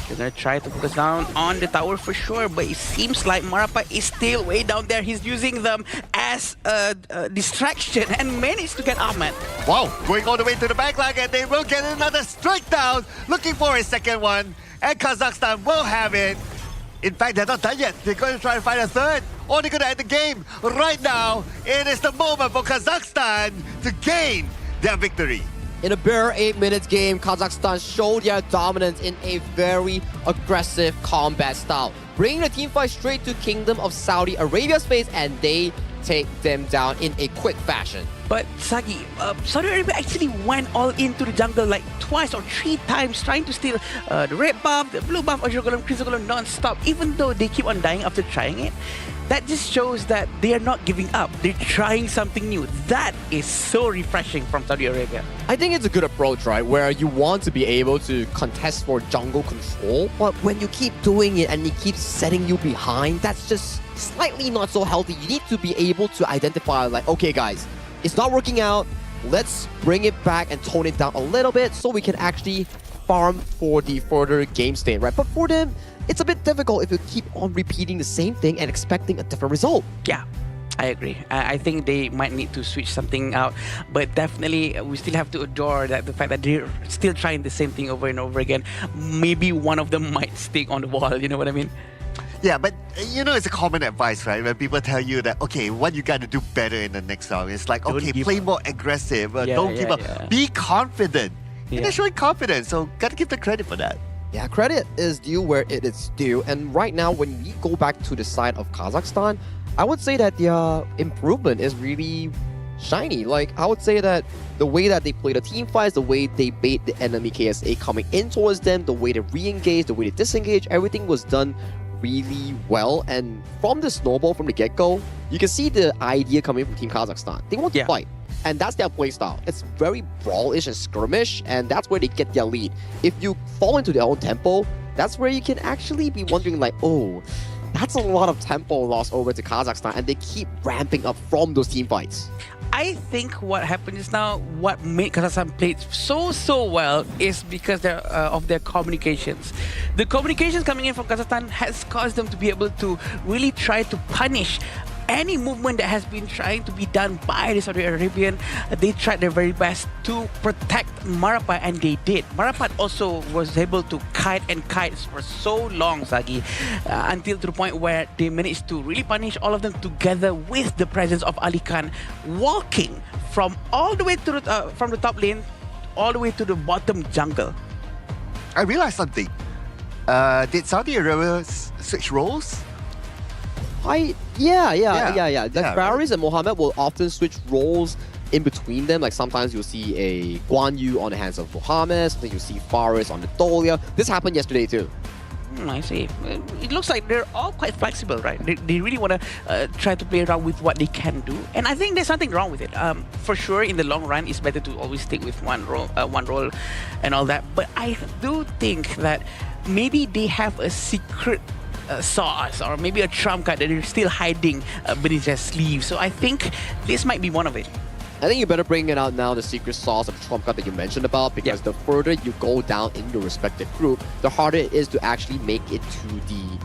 They're gonna try to focus down on the tower for sure, but it seems like Marapa is still way down there. He's using them as a distraction and managed to get Ahmed. Wow, going all the way to the backline, and they will get another strike down, looking for a second one, and Kazakhstan will have it. In fact, they're not done yet. They're going to try and find a third, or they're going to end the game. Right now, it is the moment for Kazakhstan to gain their victory. In a bare 8 minutes game, Kazakhstan showed their dominance in a very aggressive combat style, bringing the teamfight straight to Kingdom of Saudi Arabia's face, and they take them down in a quick fashion. But Sagi, Saudi Arabia actually went all into the jungle like twice or 3 times, trying to steal the red buff, the blue buff, Azure Golem, Crystal Golem non-stop, even though they keep on dying after trying it. That just shows that they are not giving up. They're trying something new. That is so refreshing from Saudi Arabia. I think it's a good approach, right? Where you want to be able to contest for jungle control, but when you keep doing it and it keeps setting you behind, that's just slightly not so healthy. You need to be able to identify like, okay guys, it's not working out. Let's bring it back and tone it down a little bit so we can actually farm for the further game state, right? But for them, it's a bit difficult if you keep on repeating the same thing and expecting a different result. Yeah, I agree. I think they might need to switch something out, but definitely we still have to adore that the fact that they're still trying the same thing over and over again. Maybe one of them might stick on the wall, you know what I mean? Yeah, but you know, it's a common advice, right? When people tell you that, okay, what you got to do better in the next round, it's like, okay, play more aggressive, don't give up, be confident. And they're showing confidence, so gotta give the credit for that. Yeah, credit is due where it is due. And right now, when we go back to the side of Kazakhstan, I would say that their improvement is really shiny. Like, I would say that the way that they play the team fights, the way they bait the enemy KSA coming in towards them, the way they re-engage, the way they disengage, everything was done really well. And from the snowball from the get-go, you can see the idea coming from Team Kazakhstan. They want to fight. And that's their playstyle. It's very brawlish and skirmish, and that's where they get their lead. If you fall into their own tempo, that's where you can actually be wondering like, oh, that's a lot of tempo lost over to Kazakhstan, and they keep ramping up from those team fights. I think what happened is now what made Kazakhstan play so well is because of their communications. The communications coming in from Kazakhstan has caused them to be able to really try to punish any movement that has been trying to be done by the Saudi Arabian. They tried their very best to protect Marapa, and they did. Marapa also was able to kite for so long, Sagi, until to the point where they managed to really punish all of them together with the presence of Ali Khan walking from all the way to the, from the top lane all the way to the bottom jungle. I realized something. Did Saudi Arabia switch roles? Yeah. Like Faris and Mohammed will often switch roles in between them. Like sometimes you'll see a Guan Yu on the hands of Mohammed, sometimes you'll see Faris on the Dolia. This happened yesterday too. I see. It looks like they're all quite flexible, right? They really want to try to play around with what they can do, and I think there's nothing wrong with it. For sure, in the long run, it's better to always stick with one role, and all that. But I do think that maybe they have a secret sauce or maybe a trump card that they're still hiding beneath their sleeve. So I think this might be one of it. I think you better bring it out now, the secret sauce of trump card that you mentioned about, because the further you go down in your respective group, the harder it is to actually make it to the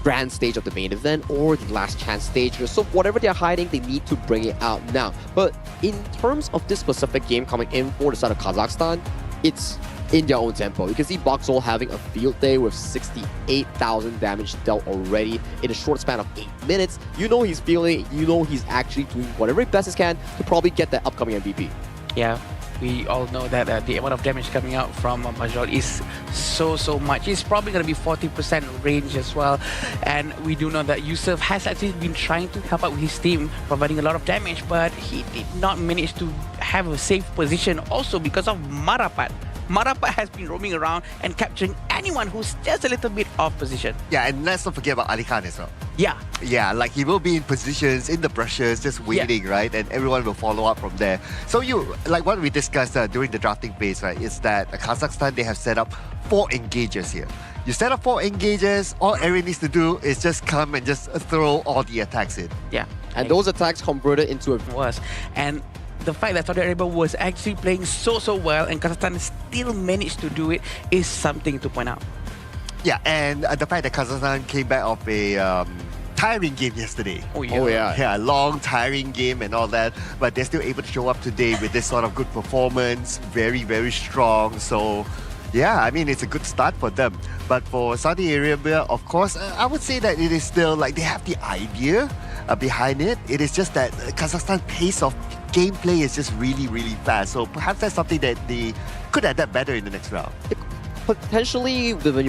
grand stage of the main event or the last chance stage. So whatever they're hiding, they need to bring it out now. But in terms of this specific game coming in for the side of Kazakhstan, it's in their own tempo. You can see Boxall having a field day with 68,000 damage dealt already in a short span of 8 minutes. You know he's feeling it. You know he's actually doing whatever best he can to probably get that upcoming MVP. Yeah. We all know that the amount of damage coming out from Majol is so much. It's probably going to be 40% range as well. And we do know that Yusuf has actually been trying to help out with his team, providing a lot of damage, but he did not manage to have a safe position also because of Marapat. Marapat has been roaming around and capturing anyone who's just a little bit off position. Yeah, and let's not forget about Ali Khan as well. Yeah. Yeah, like he will be in positions, in the brushes, just waiting, right? And everyone will follow up from there. So like what we discussed during the drafting phase, right, is that Kazakhstan, they have set up 4 engagers here. You set up 4 engagers, all Aaron needs to do is just come and just throw all the attacks in. Yeah. And those attacks converted into a... Was. And the fact that Saudi Arabia was actually playing so well and Kazakhstan still managed to do it is something to point out. Yeah, and the fact that Kazakhstan came back off a tiring game yesterday. Oh yeah. Yeah, long, tiring game and all that. But they're still able to show up today with this sort of good performance. Very strong. So, yeah, I mean, it's a good start for them. But for Saudi Arabia, of course, I would say that it is still like they have the idea behind it. It is just that Kazakhstan's pace of gameplay is just really fast. So perhaps that's something that they could adapt better in the next round. Potentially, when you